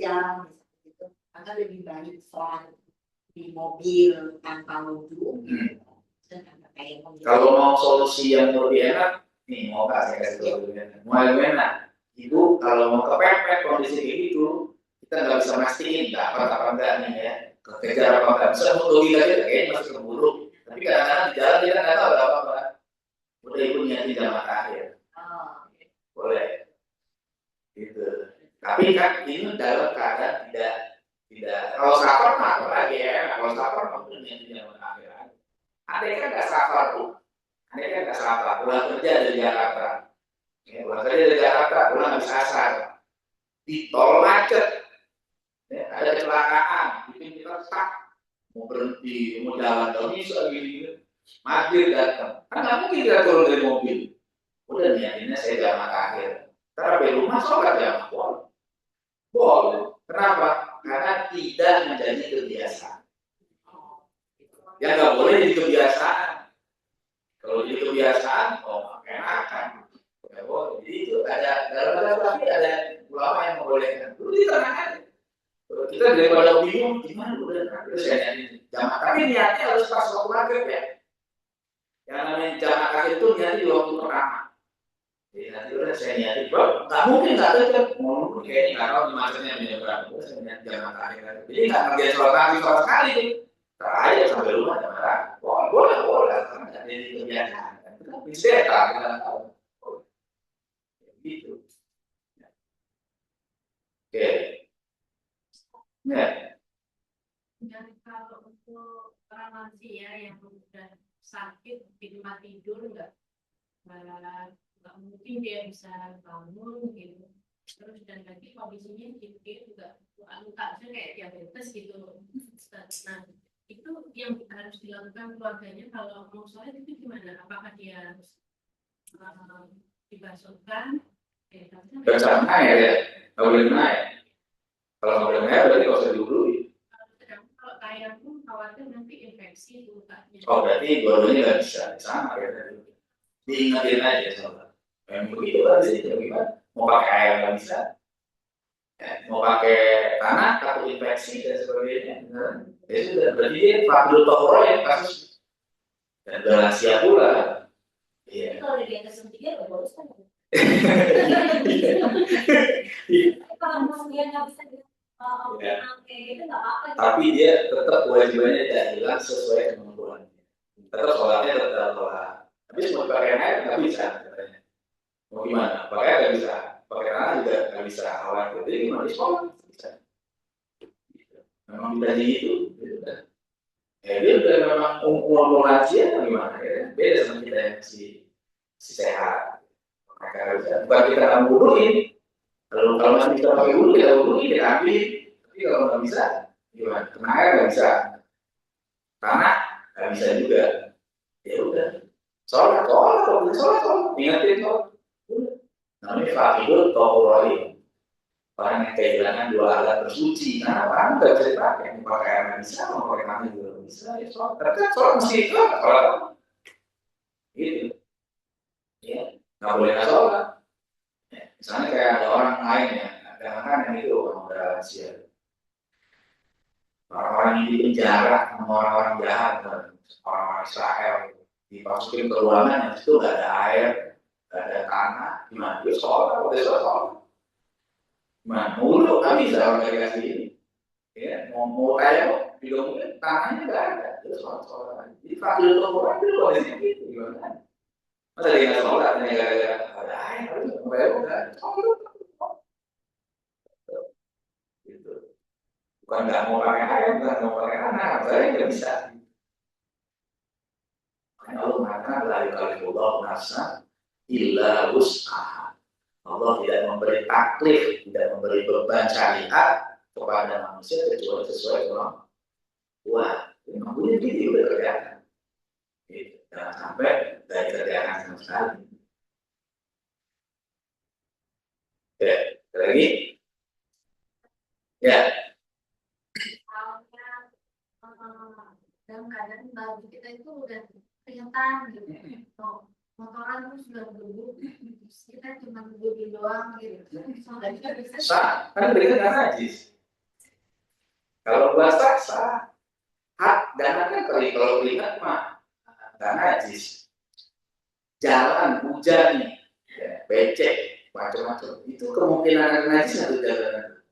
Jam gitu. Maka lebih baik sholat di mobil tanpa wudhu. Kalau mau solusi yang lebih enak, nih mau kasih solusinya. Mau lebih enak. Ibu kalau mau kepepet kondisi kayak gitu, kita nggak bisa mastiin dapat apa enggak nih ya. Kejar apa enggak bisa logika aja kayaknya masih keburu. Tapi kadang-kadang di jalan kita nggak tahu ada apa-apa. Udah ibu niatin jamaah akhir. Boleh. Gitu. Tapi kan ini dalam keadaan tidak kalau safar mah lagi ya. Kalau safar mah udah niatin jamaah akhir. Ada kan nggak safar tuh. Ada kan nggak safar. Pulang kerja dari Jakarta. Ya, pulang kerja dari Jakarta, pulang habis asar. Di tol macet. Ya, ada kecelakaan, bikin kita stuck. Mau berhenti, mau jalan, gak bisa gini. Maghrib datang. Kan nggak mungkin kita turun dari mobil. Udah niatinnya saya jamaah akhir. Tapi di rumah sholat jamaah boleh. Kenapa? Karena tidak menjadi kebiasaan. Ya nggak boleh jadi kebiasaan. Kalau jadi kebiasaan, enakan. Ya boleh. Jadi itu ada dalam tapi ada ulama yang membolehkan. Dulu di tengah aja. Kita daripada bingung gimana udah terus saya nyanyi jamaah. Tapi niatnya harus pas waktu maghrib ya. Yang namanya jamaah akhir itu niatnya di waktu pertama. Jadi nanti udah saya niatin, bro, nggak mungkin nggak ada mau kayaknya nggak tahu macamnya menyeberang. Saya niat jamaah akhir. Jadi nggak ngerjain sholat kaki sama sekali. Tak aja sampai rumah jamaah. Wah, boleh, karena nggak jadi kebiasaan. Tapi setan kita tahu. Gitu. Oke. Ya. Dan kalau untuk orang lansia yang sudah sakit di tempat tidur nggak mungkin dia bisa bangun gitu. Terus dan lagi kondisinya dia juga luka kayak diabetes gitu. Nah, itu yang harus dilakukan keluarganya kalau mau sholat itu gimana? Apakah dia harus dibasuhkan? Jangan naik ya, nggak boleh naik. Kalau nggak boleh naik berarti nggak usah dihului. Kalau kayak pun khawatir nanti infeksi lukanya. Oh berarti dua-duanya nggak bisa sama ya. Diingetin aja soalnya. Yang begitu kan sih gimana? Mau pakai air nggak bisa, mau pakai tanah takut infeksi dan sebagainya. Ya sudah berarti dia faktor tokoh yang kasus dan lansia pula. Iya. Kalau di atas 3 ya bagus kan. Kalau dia nggak bisa kayak gitu nggak apa-apa. Tapi dia tetap kewajibannya tidak hilang sesuai kemampuannya. Tetap sholatnya tetap sholat. Tapi semua pakai air nggak bisa katanya. Mau gimana? Pakai air nggak bisa. Pakai tanah juga nggak bisa. Khawatir. Jadi gimana? Di sholat bisa. Memang tidak gitu. Ya dia udah memang umur lansia atau gimana ya? Beda sama kita yang si sehat. Maka bisa. Bukan kita nggak buduin. Kalau masih bisa pakai bulu kita buduin, kita ambil. Tapi kalau nggak bisa, gimana? Kena air nggak bisa. Tanah nggak bisa juga. Ya udah. Sholat. Ingatin sholat. Namanya fakir tohuroi. Orang yang kehilangan 2 alat bersuci. Nah, orang nggak bisa dipakai. Mau pakai air nggak bisa, mau pakai tanah juga nggak bisa. Ya sholat. Tapi kan sholat mesti itu. Sholat. Gitu. Ya, nggak boleh nggak sholat. Ya, misalnya kayak ada orang lain ya, kadang-kadang yang itu orang udah lansia. Orang-orang yang di penjara sama orang-orang jahat, orang-orang Israel dimasukin ke ruangan yang itu nggak ada air, nggak ada tanah, gimana? Dia sholat, udah sholat. Gimana? Mulu nggak bisa orang dari kasih ini. Ya, mau kayak juga mungkin tanahnya nggak ada, dia sholat. Jadi fakir itu orang itu kondisinya gitu, gimana? Masa dia nggak sholat, gara-gara ada air, kayak udah sholat. Gitu. Bukan nggak mau pakai air, bukan nggak mau pakai tanah, saya nggak bisa. Makanya Allah mengatakan la yukallifullahu nafsan illa wus'aha. Allah tidak memberi taklif, tidak memberi beban syariat kepada manusia kecuali sesuai kemampuan. Mampunya gitu udah kelihatan. Gitu. Jangan sampai dari kerjaan sama sekali. Ya, lagi. Ya. Dalam keadaan baju kita itu udah kelihatan gitu. Motoran terus sudah berubah, kita cuma berubah doang gitu. Soalnya kita bisa. Sah, kan berikan nggak najis. Kalau basah sah. Hak dan kan kalau keringat mah nggak najis. Jalan hujan, ya, becek, macam-macam. Itu kemungkinan ada najis atau jalan.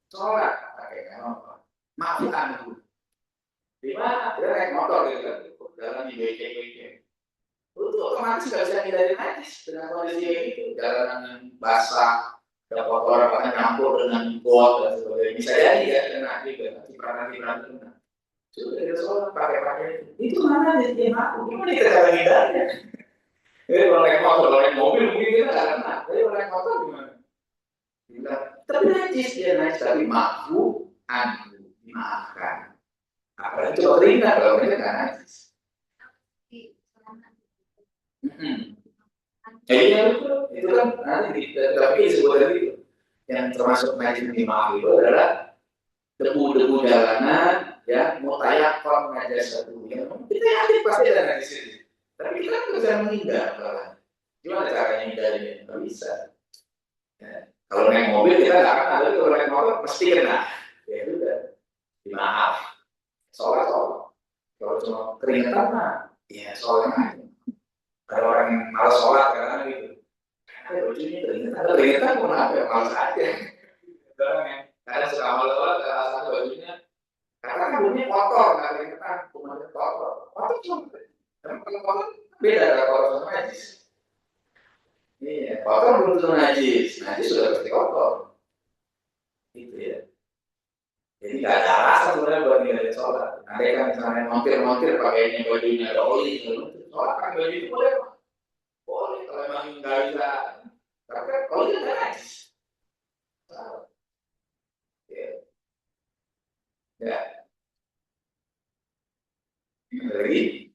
Sholat pakai apa? Maafkan dulu. Di mana? Dia naik motor gitu kan, jalan di becek. Itu otomatis nggak bisa hindarin najis dengan kondisi kayak gitu. Jalanan yang basah, ada kotor, bahkan campur dengan got dan sebagainya. Bisa jadi ya kena juga, cipratan kena. Sudah kita sholat pakai itu mana jadi aku? Gimana kita cara hindarnya? Jadi kalau naik motor, kalau naik mobil mungkin kita nggak kena. Tapi kalau naik motor gimana? Tapi najis dia najis, tapi maafu anhu, dimaafkan. Apalagi coba keringat, kalau keringat nggak najis. Jadi itu kan nanti tapi disebutkan itu yang termasuk najis dimaaf itu adalah debu-debu jalanan ya mutayakon najis satu yang kita yakin pasti ada najis itu. Tapi kita kan bisa menghindar kalau gimana caranya hindarinnya? Nggak bisa. Ya. Kalau naik mobil kita nggak akan ada, kalau naik motor pasti kena. Ya udah, dimaaf. Sholat. Kalau cuma keringetan mah, ya sholat aja. Ada orang yang malas sholat karena gitu. Ada bajunya keringetan pun apa ya malas aja. Ada orang yang kadang suka malas sholat, alasan bajunya karena kan bajunya kotor, nggak keringetan, cuma kotor. kotor cuma kalau kotor beda kalau kotor sama najis. Iya, kotor belum tentu najis, najis sudah pasti kotor. Gitu ya. Jadi nggak ada alasan sebenarnya buat ninggalin sholat. Andai kan misalnya montir pakainya bajunya ada oli, sholat kan baju itu boleh, boleh kalau emang nggak bisa. Tapi kan oli kan najis. Ya, ya. Ada lagi?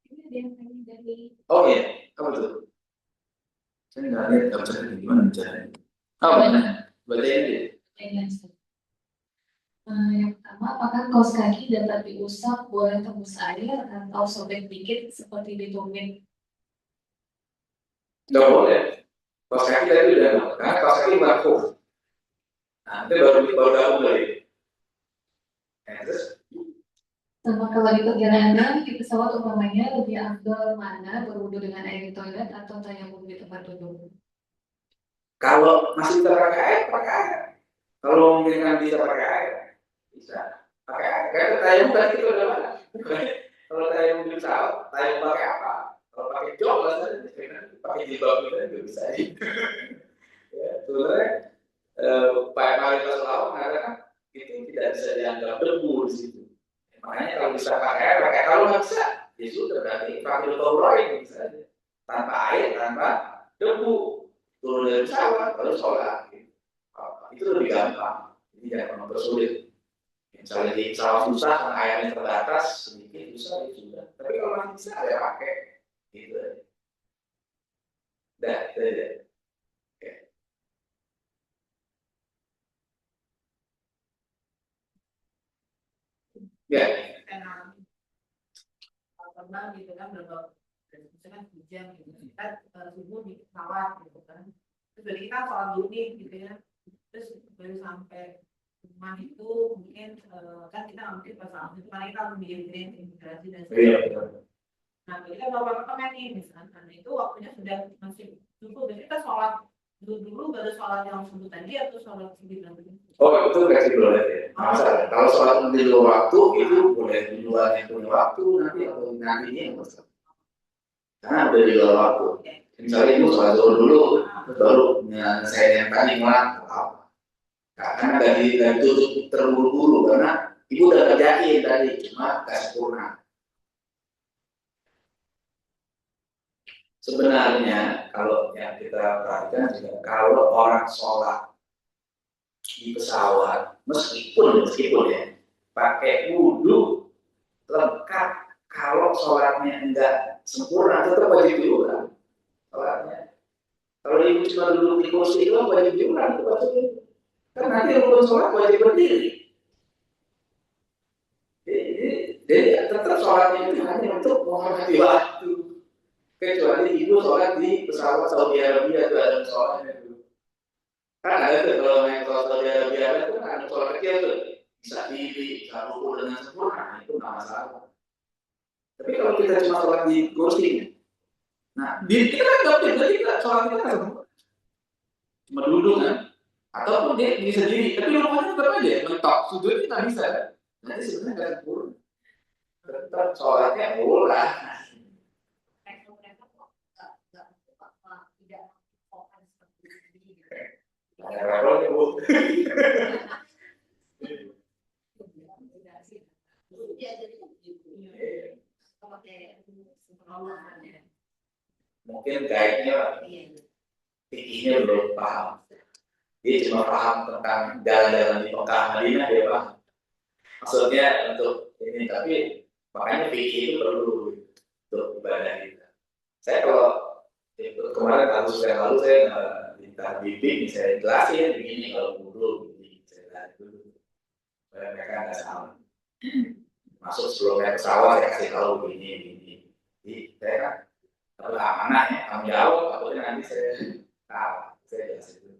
Ini ada yang tanya dari Oh iya, apa tuh? Saya nggak lihat, nggak bisa lihat gimana caranya. Oh mana? Baca ini. Yang pertama, apakah kaos kaki dapat diusap, boleh tembus air, atau sobek dikit seperti ditumit? Nggak boleh. Kaos kaki tadi udah, karena kaos kaki marfu. Nah, itu baru gabung lagi. Terus? Sama kalau di perjalanan di pesawat umpamanya lebih afdol mana berwudu dengan air di toilet atau tayamum di tempat duduk? Kalau masih bisa pakai air, pakai air. Kalau mungkin nggak bisa pakai air, bisa pakai air. Kayak tayamum tadi itu udah mana? Kalau tayamum di pesawat, tayamum pakai apa? Kalau pakai jok lah, pakai jilbab itu juga bisa. Ya, sebenarnya Pak Malik Rasulullah mengatakan itu tidak bisa dianggap debu di situ. Makanya kalau bisa pakai air, pakai. Kalau nggak bisa, ya sudah berarti pakai lain bisa aja. Tanpa air, tanpa debu, turun dari pesawat, lalu sholat. Gitu. Itu lebih gampang. Jadi jangan mempersulit. Misalnya di pesawat susah, karena airnya terbatas, sedikit susah ya sudah. Tapi kalau masih bisa, ya pakai. Gitu. Dah, itu. Ya. Pernah gitu kan berapa misalkan hujan gitu kita subuh di pesawat gitu kan terus dari kita sholat dulu nih gitu ya terus baru sampai rumah itu mungkin kan kita nggak mungkin pesawat itu karena kita harus bikin imigrasi dan sebagainya. Nah kita bawa pakai nih misalkan itu waktunya sudah masih cukup jadi kita sholat dulu baru sholat yang subuh tadi atau sholat subuh nanti. Oh itu fleksibel ya. Masalah. Kalau sholat di luar waktu itu boleh di luar yang punya waktu nanti atau nantinya yang masalah. Karena udah di luar waktu. Misalnya ibu sholat dulu, baru saya yang tadi mulai apa? Karena dari tutup terburu-buru karena ibu udah kerjain tadi cuma nggak sempurna. Sebenarnya kalau yang kita perhatikan juga kalau orang sholat di pesawat meskipun ya pakai wudhu lengkap kalau sholatnya enggak sempurna tetap wajib diulang sholatnya. Kalau ibu cuma duduk di kursi itu wajib diulang itu wajib. Kan nanti rukun sholat wajib berdiri. Jadi tetap sholatnya itu hanya untuk menghormati waktu. Kecuali ibu sholat di pesawat Saudi Arabia itu ada sholatnya dulu. Kan ada tuh kalau naik pesawat Saudi Arabia itu kan ada sholat kecil tuh. Bisa diri, bisa rukun dengan sempurna, itu nggak masalah. Tapi kalau kita cuma sholat di kursi, nah kita kan nggak boleh, jadi kita sholat kita kan cuma duduk kan, ataupun dia bisa diri, tapi rukunnya tetap aja mentok, sujud kita bisa, nanti sebenarnya nggak sempurna. Tetap sholatnya ulah. Mungkin guide-nya fikihnya belum paham. Dia cuma paham tentang jalan-jalan di Mekah Madinah dia paham. Maksudnya untuk ini, tapi makanya fikih itu perlu untuk ibadah kita. Saya kalau kemarin lalu saya minta bimbing, saya jelasin begini kalau dulu begini, saya lihat dulu supaya mereka nggak salah. Masuk sebelum naik pesawat saya kasih tahu begini. Jadi saya kan amanah ya, tanggung jawab, takutnya nanti saya salah, saya jelasin dulu.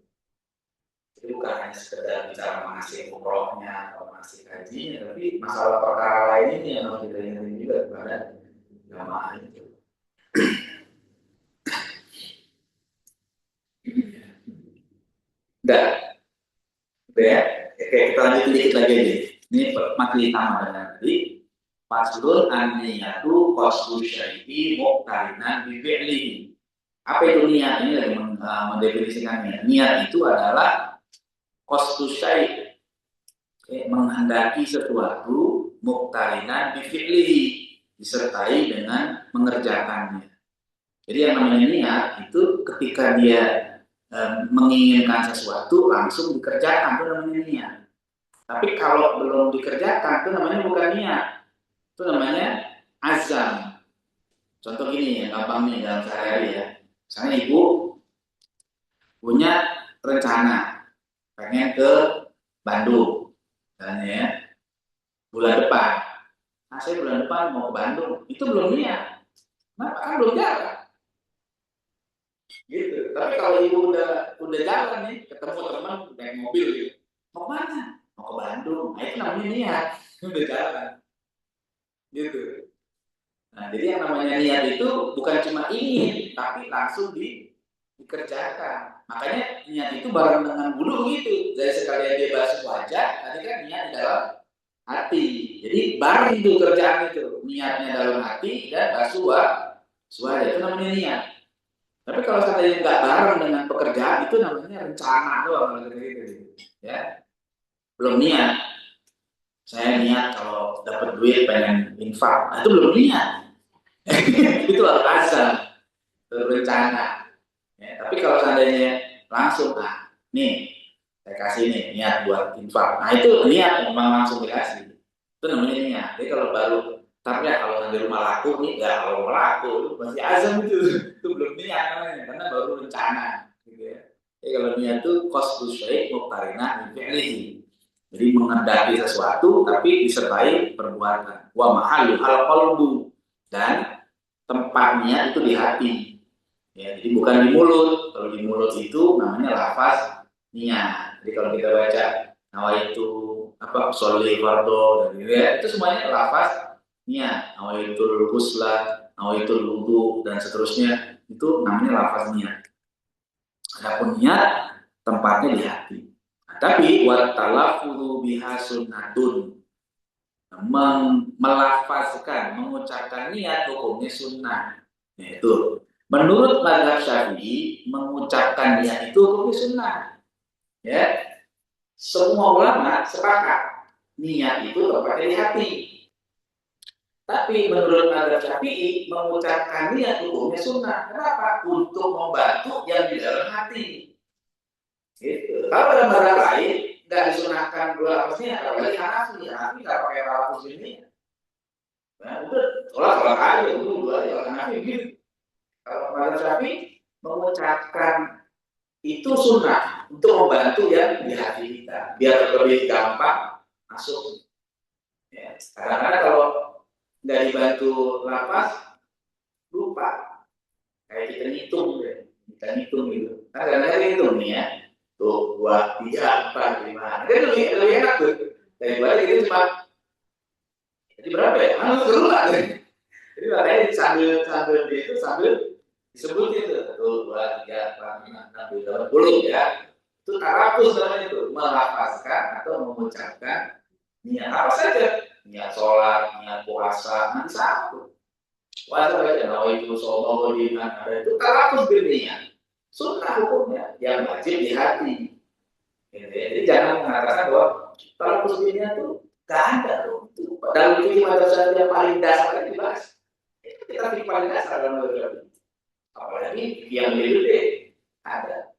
Jadi bukan hanya sekedar bicara mengasih umrohnya atau mengasih hajinya, tapi masalah perkara lain ini yang harus kita ingatkan juga kepada jamaah itu. Udah ya, oke kita lanjut sedikit lagi nih. Ini materi utama dan tadi Faslun an-niyatu qasdu syai'i muqtarinan bi fi'lihi. Apa itu niat? Ini lagi mendefinisikannya. Niat itu adalah qasdu syai', menghendaki sesuatu, muqtarinan bi fi'lihi, disertai dengan mengerjakannya. Jadi yang namanya niat itu ketika dia menginginkan sesuatu langsung dikerjakan, itu namanya niat. Tapi kalau belum dikerjakan itu namanya bukan niat, itu namanya azam. Contoh gini ya, gampang nih dalam sehari-hari ya. Misalnya ibu punya rencana pengen ke Bandung, misalnya ya, bulan depan. Nah, saya bulan depan mau ke Bandung, itu belum niat. Kenapa? Kan belum jalan. Gitu. Tapi kalau ibu udah jalan nih, ketemu teman naik mobil gitu. Mau mana? Mau ke Bandung. Nah, itu namanya niat. Udah jalan. Gitu. Nah, jadi yang namanya niat itu bukan cuma ingin, tapi langsung dikerjakan. Makanya niat itu bareng dengan wudhu gitu. Dari sekalian dia basuh wajah, tadi kan niat di dalam hati. Jadi bareng itu kerjaan itu. Niatnya dalam hati dan basuh wajah. Itu namanya niat. Tapi kalau seandainya nggak bareng dengan pekerjaan, itu namanya rencana doang gitu. Ya, belum niat. Saya niat kalau dapat duit pengen infak, nah, itu belum niat. Itu azam, rencana. Ya, tapi kalau seandainya langsung, nah, nih saya kasih nih niat buat infak, nah itu niat memang langsung dikasih. Itu namanya niat. Jadi kalau baru, tapi ya kalau di rumah laku nih, ya kalau laku itu masih azam itu belum niat namanya, karena baru rencana. Gitu ya. Jadi kalau niat itu qasdu syai' muqtarinah bi fi'lihi. Jadi mengendaki sesuatu tapi disertai perbuatan. Wa mahallu al-qalbu, dan tempatnya itu di hati. Ya, jadi bukan di mulut. Kalau di mulut itu namanya lafaz niat. Jadi kalau kita baca nawaitu sholli fardhu dan gitu ya, itu semuanya lafaz niat. Nawaitul ghusla, nawaitul wudu dan seterusnya, itu namanya lafaz niat. Adapun niat tempatnya di hati. Tapi wat talaffuzu biha sunnatun. Melafazkan, mengucapkan niat hukumnya sunnah. Yaitu menurut mazhab Syafi'i, mengucapkan niat itu hukumnya sunnah. Ya, semua ulama sepakat niat itu tempatnya di hati. Tapi menurut mazhab Syafi'i, mengucapkan niat hukumnya sunnah. Kenapa? Untuk membantu yang di dalam hati. Gitu. Kalau dalam mazhab lain nggak disunahkan dua lafaznya, apalagi Hanafi nggak pakai lafaz ini. Nah, udah tolak aja, dua aja Hanafi gitu. Kalau mazhab Syafi'i mengucapkan itu sunnah untuk membantu yang di hati kita, biar lebih gampang masuk. Ya, kadang-kadang kalau nggak dibantu lafaz lupa, kayak kita ngitung deh, gitu. Nah, kadang-kadang ngitung nih ya. Tuh, 2, 3, 4, 5. Itu lebih enak tuh. Daripada kita cuma jadi berapa ya? Seru lah. Jadi makanya sambil disebut itu. 1, 2, 3, 4, 5, 6, 7, 8, 10 ya. Itu tarafus namanya itu. Melafazkan atau mengucapkan niat apa saja. Niat sholat, niat puasa, nanti satu. Puasa baca nawaitu sholat ada itu tarafus berniat. Sunnah hukumnya yang wajib di hati. Jadi jangan mengatakan bahwa kalau muslimnya tuh gak ada loh. Dalam fikih mazhab yang paling dasar dibahas. Kita fikih paling dasar dalam mazhab. Apalagi yang gede ada.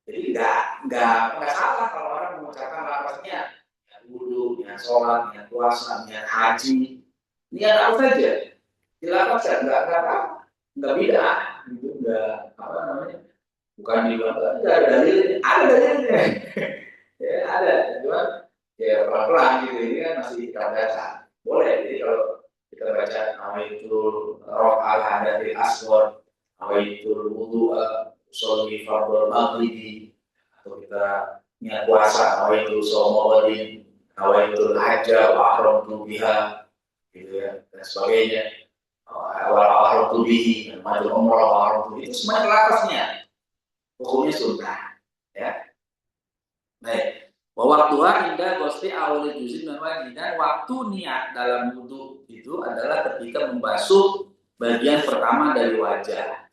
Jadi nggak salah kalau orang mengucapkan lafaznya wudu, niat sholat, niat puasa, niat haji, niat apa saja. Dilafazkan nggak apa-apa, nggak beda. Itu enggak apa namanya, bukan dibilang enggak ada dalilnya, ada dalilnya. Ya ada, cuma ya pelan-pelan gitu, ini kan masih kita baca. Boleh, jadi kalau kita baca nawaitul raf'al hadatsil asghar, nawaitul wudu sholli fardhu maghribi, atau kita niat puasa nawaitul shauma wadin, nawaitul hajja wa ahramtu biha, gitu ya, dan sebagainya. Awal tubihi, maju umrah, itu semuanya lafaznya hukumnya sunnah, ya. Baik, Wa waktuha inda ghusli awli juz'in min wajhi, dan waktu niat dalam wudu itu adalah ketika membasuh bagian pertama dari wajah.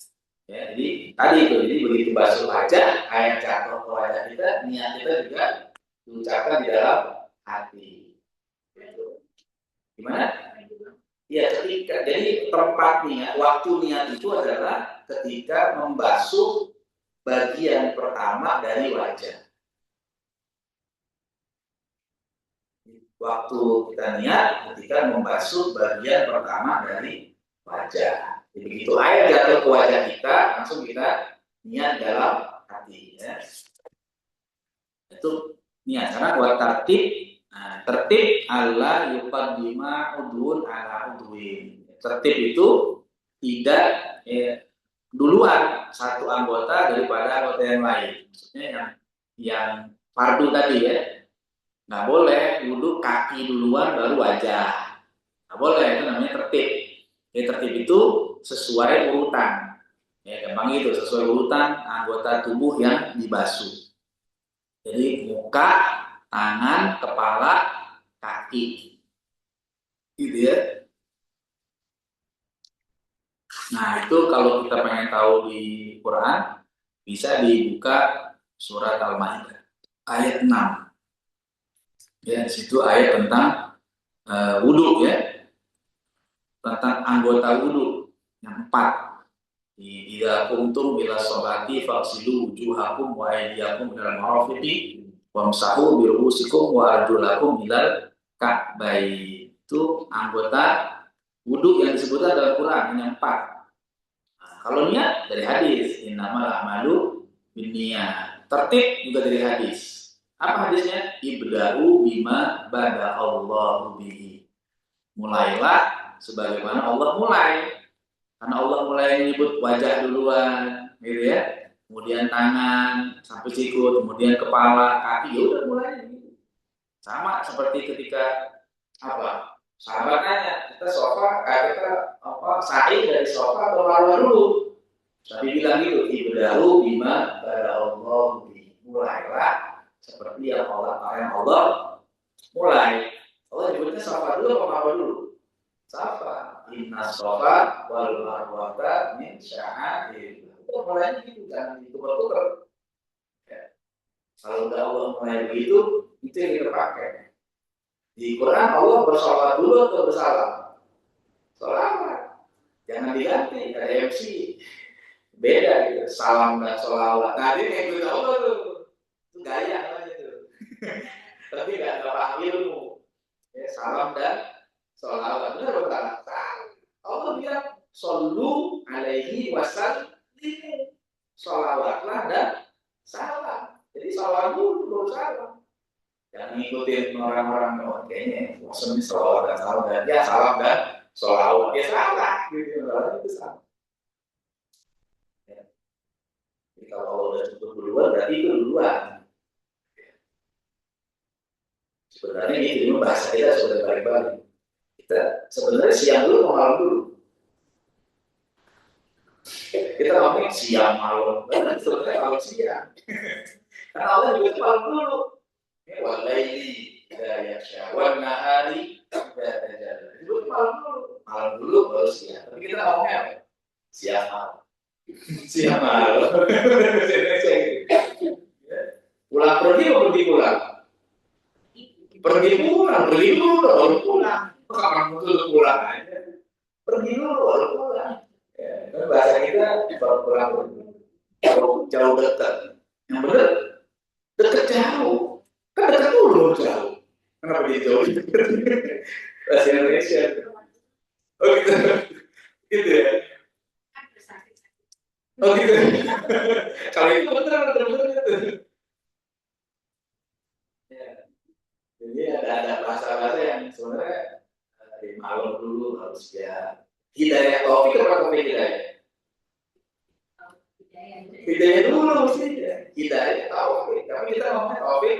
Ya, jadi tadi itu, jadi begitu basuh wajah, air jatuh ke wajah kita, niat kita juga diucapkan di dalam hati. Gitu. Gimana? Ya, ketika jadi tempat niat, waktu niat itu adalah ketika membasuh bagian pertama dari wajah. Waktu kita niat ketika membasuh bagian pertama dari wajah. Jadi begitu air jatuh ke wajah kita, langsung kita niat dalam hati. Ya. Itu niat. Karena buat tertib Allah yuqaddima udhun ala udhuin. Tertib itu tidak duluan satu anggota daripada anggota yang lain. Maksudnya yang fardu tadi ya. Nggak boleh wudhu kaki duluan baru wajah. Nggak boleh, itu namanya tertib. Jadi tertib itu sesuai urutan. Ya, gampang itu, sesuai urutan anggota tubuh yang dibasuh. Jadi muka, tangan, kepala, kaki. Gitu ya. Nah, itu kalau kita pengen tahu di Quran, bisa dibuka surat Al-Maidah ayat 6. Ya, di situ ayat tentang wudhu ya, tentang anggota wudhu yang 4. Idza kuntum ila sholati faghsilu wujuhakum wa aydiyakum ilal marafiqi wamsahu bi ru'usikum wa arjulakum ilal ka'bayn. Itu anggota wudhu yang disebutkan dalam Quran yang 4. Nah, kalau niat dari hadis, innamal a'malu binniyat. Tertib juga dari hadis. Apa hadisnya? Ibda'u bima bada Allahu bihi. Mulailah sebagaimana Allah mulai. Karena Allah mulai menyebut wajah duluan, gitu ya. Kemudian tangan sampai sikut, kemudian kepala, kaki, ya udah mulai gitu. Sama seperti ketika apa? Sahabat nanya, kita sa'i dari sofa atau marwah dulu. Tapi bilang gitu, ibda'u bima bada Allahu bihi. Mulailah seperti yang Allah mulai. Allah nyebutnya safa dulu apa marwah dulu? Safa. Inna safa wal marwata min sya'air. Itu mulainya gitu, jangan ditukar-tukar. Ya. Kalau udah Allah mulai begitu, itu yang kita pakai. Di Quran Allah bersalawat dulu atau bersalam? Salawat. Jangan diganti, ada MC. Beda gitu, salam dan salawat. Nah, ini kayak gitu Allah tuh. Itu gaya itu. Tapi nggak paham ilmu. Ya, salam dan sholawat. Benar betul. Allah bilang shollu alaihi wasallim. Sholawatlah dan salam. Jadi sholawat dulu baru salam. Jangan ngikutin orang-orang kayaknya maksudnya sholawat dan salam dan ya salam dan sholawat ya salah. Gitu itu salah. Ya. Jadi kalau Allah udah cukup duluan berarti itu duluan. Sebenarnya ini bahasa kita sudah balik-balik. Kita sebenarnya siang dulu atau malam dulu? Kita ngomongin siang malam, kan sebenarnya malam siang. Karena Allah juga malam dulu. Walaili ya syawal nahari ya terjadi. Itu malam dulu baru siang. Tapi kita ngomongnya apa? Siang malam. Siang malam. Pulang pergi atau pergi pulang? Pergi pulang baru pulang. Kapan dulu pulang aja. Pergi dulu baru pulang. Ya, bahasa kita baru pulang jauh dekat. Yang benar dekat jauh. Kan dekat dulu jauh. Kenapa dia jauh? Bahasa Indonesia. Oh gitu. Gitu ya. Oh gitu. Kalau itu benar gitu. Jadi ada bahasa-bahasa yang sebenarnya dari malam dulu harus ya hidayah taufik atau taufik hidayah? Hidayah dulu mesti hidayah taufik. Tapi kita ngomongin taufik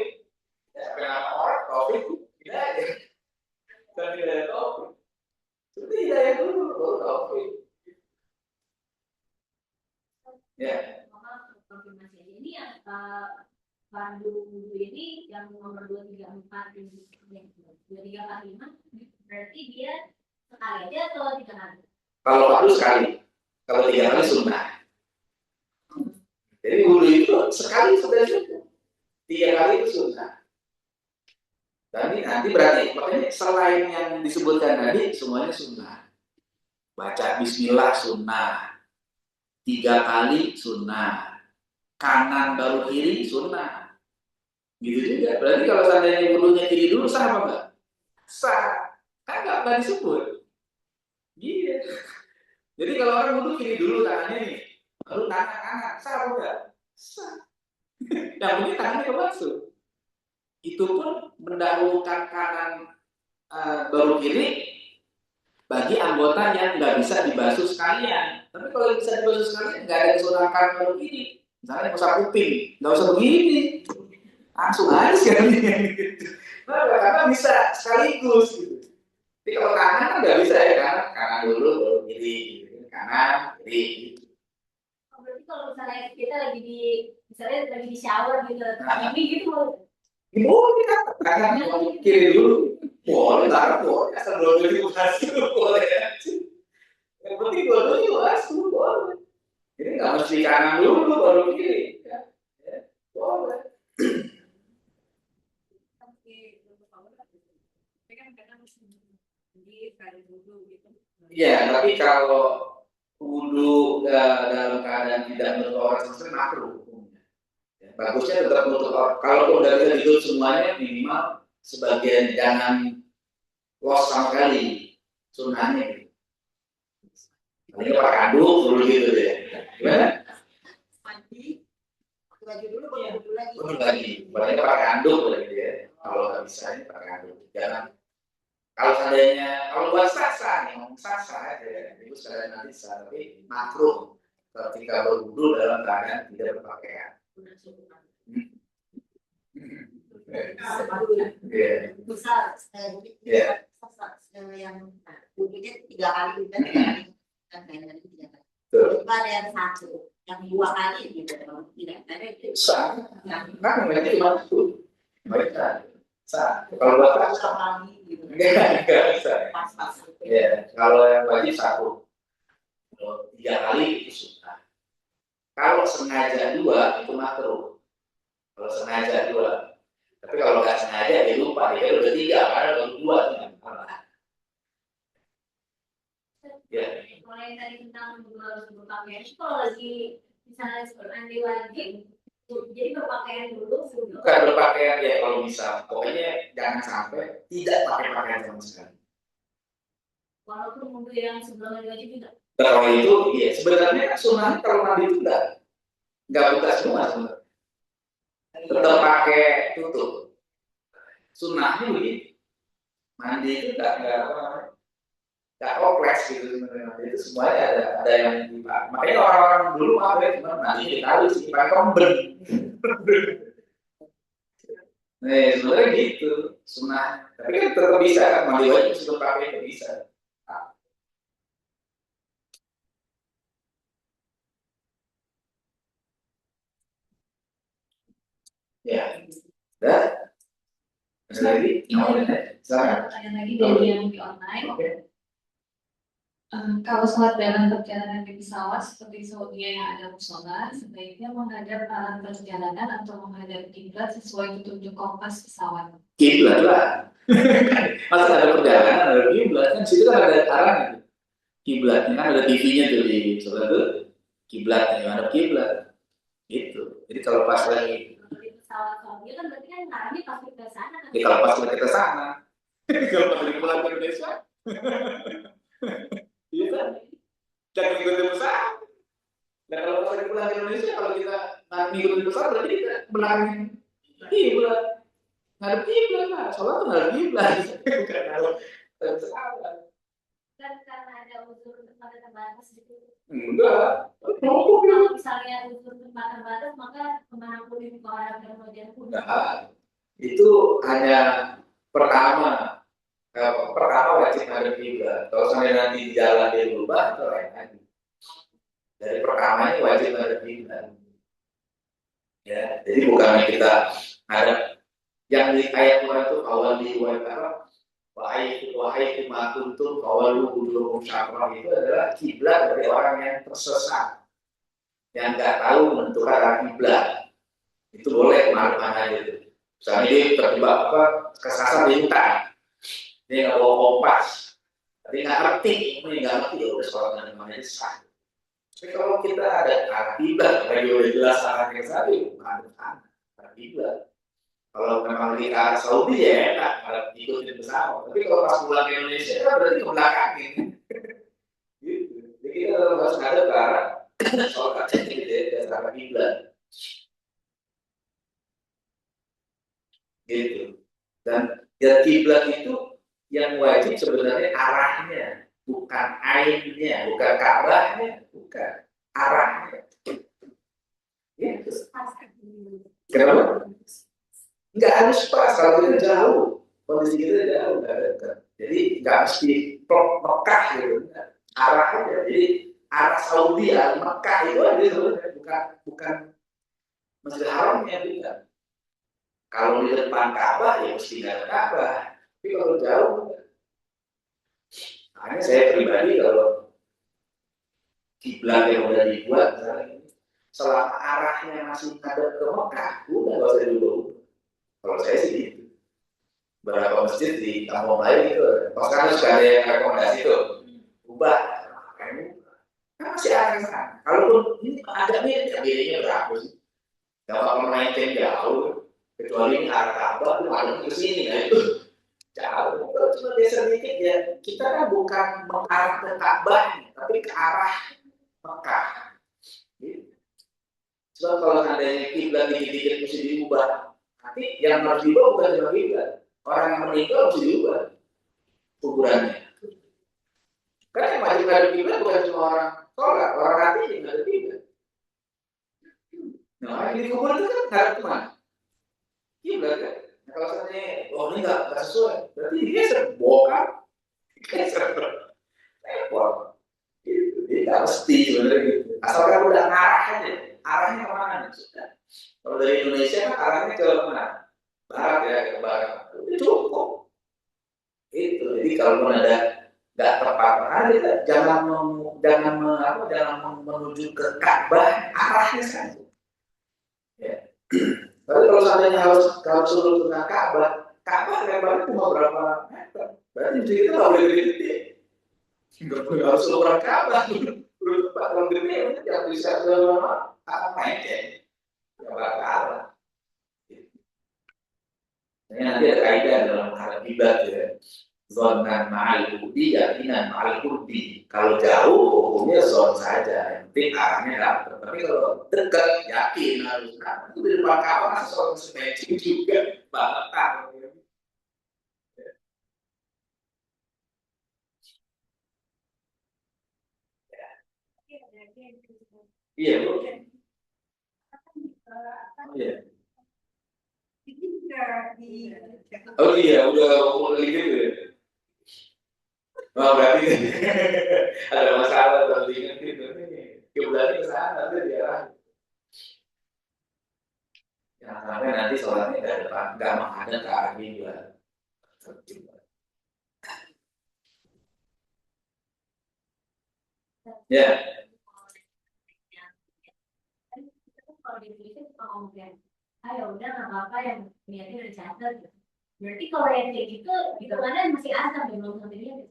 ya kenapa orang taufik hidayah? Bukan hidayah taufik. Jadi hidayah dulu baru taufik. Ya. Konfirmasi ini yang fardu wudhu ini yang nomor 2, 3, 4, 2, 3, 4, 5, berarti dia sekali aja atau 3 kali? Kalau fardu sekali, kalau 3 kali sunnah. Jadi wudhu itu sekali sudah cukup, 3 kali itu sunnah. Tapi nanti berarti makanya selain yang disebutkan tadi semuanya sunnah. Baca Bismillah sunnah, 3 kali sunnah, kanan baru kiri sunnah. Gitu juga. Berarti kalau seandainya wudhunya kiri dulu sah apa enggak? Sah. Kan enggak disebut. Iya. Jadi kalau orang wudhu kiri dulu tangannya nih, baru tangan kanan, sah apa enggak? Sah. Yang penting tangannya kebasuh. Itu pun mendahulukan kanan baru kiri bagi anggota yang nggak bisa dibasuh sekalian. Tapi kalau bisa dibasuh sekalian, nggak ada kesunahan kanan baru kiri. Misalnya nggak usah kuping, nggak usah begini, langsung aja sekalian. Nah, karena bisa sekaligus. Gitu. Tapi kalau kanan kan nggak bisa ya, kanan dulu baru kiri, kanan kiri. Berarti kalau misalnya kita misalnya lagi di shower gitu, ini gitu boleh kan, kanan kiri dulu, boleh lah, boleh, asal dua-duanya basuh, boleh. Yang penting dua-duanya basuh, boleh. Jadi nggak mesti kanan dulu baru kiri, ya. Boleh. Iya, tapi kalau wudhu dalam keadaan tidak menutup aurat sama makruh. Bagusnya tetap menutup aurat. Kalau udah bisa ditutup semuanya, minimal sebagian jangan los sama sekali. Sunnahnya. Paling pakai aduk dulu gitu deh. Gimana? Mandi, baju dulu, baru wudhu lagi. Wudhu lagi. Paling pakai aduk gitu ya. Kalau nggak bisa, pakai aduk. Jangan. Kalau seandainya, kalau buat sasa nih, ngomong sasa aja, itu sekalian nanti bisa, tapi makruh ketika berwudhu dalam keadaan tidak berpakaian. Besar, yang wudhunya 3 kali, kan 3 kali, kan kayaknya 3 kali. Coba ada yang 1, yang 2 kali gitu, tidak ada itu. Sah, kan namanya cuma itu, mereka sah. Kalau buat sasa, enggak bisa. Pas-pas. Ya, kalau yang wajib 1, kalau 3 kali itu sunnah. Kalau sengaja 2 itu makruh. Kalau sengaja 2, tapi kalau nggak sengaja dia lupa, dia udah 3, karena baru 2 kan. Ya. Kalau yang tadi tentang harus berpakaian, kalau lagi misalnya seperti wajib, jadi berpakaian dulu. Bukan berpakaian ya kalau bisa, pokoknya jangan sampai tidak pakai pakaian sama sekali. Walaupun wudhu yang sebelumnya wajib juga. Kalau itu, iya sebenarnya sunnah kalau mandi itu nggak buka semua sebenarnya. Tetap pakai tutup. Sunnahnya begitu. Mandi itu nggak kompleks gitu sebenarnya. Itu semuanya ada yang dipakai. Makanya orang-orang dulu cuma mandi dikali sih pakai komben. Nih sebenarnya gitu sunnah. Tapi kan tetap bisa kan mandi wajib sudah pakai itu bisa. Ya, dah. Ada lagi? Pertanyaan lagi dari yang di online. Oke. Kalau sholat dalam perjalanan di pesawat seperti Saudi yang ada musola, sebaiknya menghadap arah perjalanan atau menghadap kiblat sesuai petunjuk kompas pesawat. Kiblat lah. Masa ada perjalanan ada kiblat kan situ kan ada arahnya. Kiblatnya kan ada TV-nya tuh di sebelah tuh. Kiblatnya ada kiblat. Gitu. Jadi kalau pas lagi Pesawat Saudi kan berarti kan arahnya pasti ke sana kan? ya kalau pas lagi ke sana. Kalau pas lagi pulang ke Indonesia. Iya kan? Jangan ikutin pesawat. Dan kalau pas lagi pulang ke Indonesia, kalau kita ngikutin pesawat, berarti kita belakangin kiblat. Ngadep kiblat lah. Sholat tuh ngadep kiblat. Bukan ngadep pesawat. Kan karena ada unsur tempat terbatas gitu. Enggak. Kalau misalnya unsur tempat terbatas, maka kemanapun itu ke arah kemudian pun. Nah, itu hanya pertama wajib ngadep kiblat. Kalau sampai nanti di jalan dia berubah, itu lain lagi. Dari pertamanya wajib ngadep kiblat. Ya, jadi bukan kita ada yang di ayat Quran itu awal di wahai kumakuntum kawalu udurum syafrah itu adalah kiblat dari orang yang tersesat, yang nggak tahu menentukan arah kiblat. Itu boleh mana itu. Misalnya dia terjebak kesasar di hutan, dia nggak bawa kompas, tapi nggak ngerti, ini nggak ngerti ya udah sholat dengan namanya sah. Tapi kalau kita ada arah kiblat, lagi udah jelas arah yang salah, bukan arah kiblat. Kalau memang di arah Saudi ya enak, kalau ikutin pesawat. Tapi kalau pas pulang ke Indonesia kan berarti ke belakangin. Gitu. Jadi kita harus ada ke arah sholat gitu ya, ke arah kiblat. Gitu. Dan kiblat itu yang wajib sebenarnya arahnya, bukan ainnya, bukan Ka'bahnya, bukan arahnya. Gitu. Kenapa? Nggak harus pas, kalau kita jauh, kondisi kita jauh, nggak dekat. Jadi nggak mesti Mekah gitu, arahnya. Jadi arah Saudi, arah Mekah itu aja sebenarnya, bukan Masjidil Haramnya, bukan. Kalau di depan Ka'bah ya mesti nggak ada Ka'bah. Tapi kalau jauh, makanya saya pribadi kalau kiblat yang udah dibuat, selama arahnya masih ada ke Mekah, udah nggak usah dulu. Kalau saya sih gitu. Beberapa masjid di kampung lain itu, pas kan sudah ada yang rekomendasi itu, ubah, kan masih ada kan. Kalaupun ini ada nih, biayanya berapa sih? Gak bakal melenceng jauh, kecuali ini arah Ka'bah, itu ada ke sini, ya itu jauh. Kalau cuma geser dikit ya, kita kan bukan mengarah ke Ka'bah, tapi ke arah Mekah. Gitu. Sebab kalau seandainya kiblat dikit-dikit mesti diubah, nanti yang harus diubah bukan cuma kiblat. Orang yang meninggal mesti diubah kuburannya. Karena yang wajib ada kiblat bukan cuma orang sholat, orang mati juga ada kiblat. Nah, yang dikubur itu kan harus kemana? Kiblat kan. Nah, kalau seandainya, oh ini nggak sesuai, berarti dia bokap, repot. Gitu. Jadi nggak mesti sebenarnya gitu. Asalkan udah ngarah aja, arahnya kemana? Sudah. Kalau dari Indonesia kan arahnya ke mana? Barat ya, ke barat. Itu cukup. Itu. Jadi kalau ada nggak tepat, jangan menuju ke Ka'bah, arahnya saja. Ya. Tapi kalau seandainya harus suruh ke Ka'bah, Ka'bah lebarnya cuma berapa meter? Berarti kita nggak boleh gede-gede. Nggak boleh harus orang Ka'bah. Kalau gede, yang bisa apa main ya? Yang bakal. Nanti ada kaidah dalam hal kiblat ya. Zonan ma'al kurdi, yakinan ma'al kurdi. Kalau jauh, hukumnya zon saja. Yang penting arahnya dapat. Tapi kalau dekat, yakin harus. Nah, itu di depan kawan, masa soal matching juga. Bangetan. Iya, Bu. Iya. Oh iya, udah mulai gitu ya. Oh berarti ada masalah tandingan gitu nih. Kiblatnya ke sana nanti dia. Jangan sampai nanti sholatnya dari depan nggak menghadap ke arah kiblat. Ya. Kalau di Indonesia suka ngomongin, ayo udah nggak apa-apa yang niatnya udah catat. Berarti kalau yang kayak gitu, itu mana masih asam ya belum sampai niat.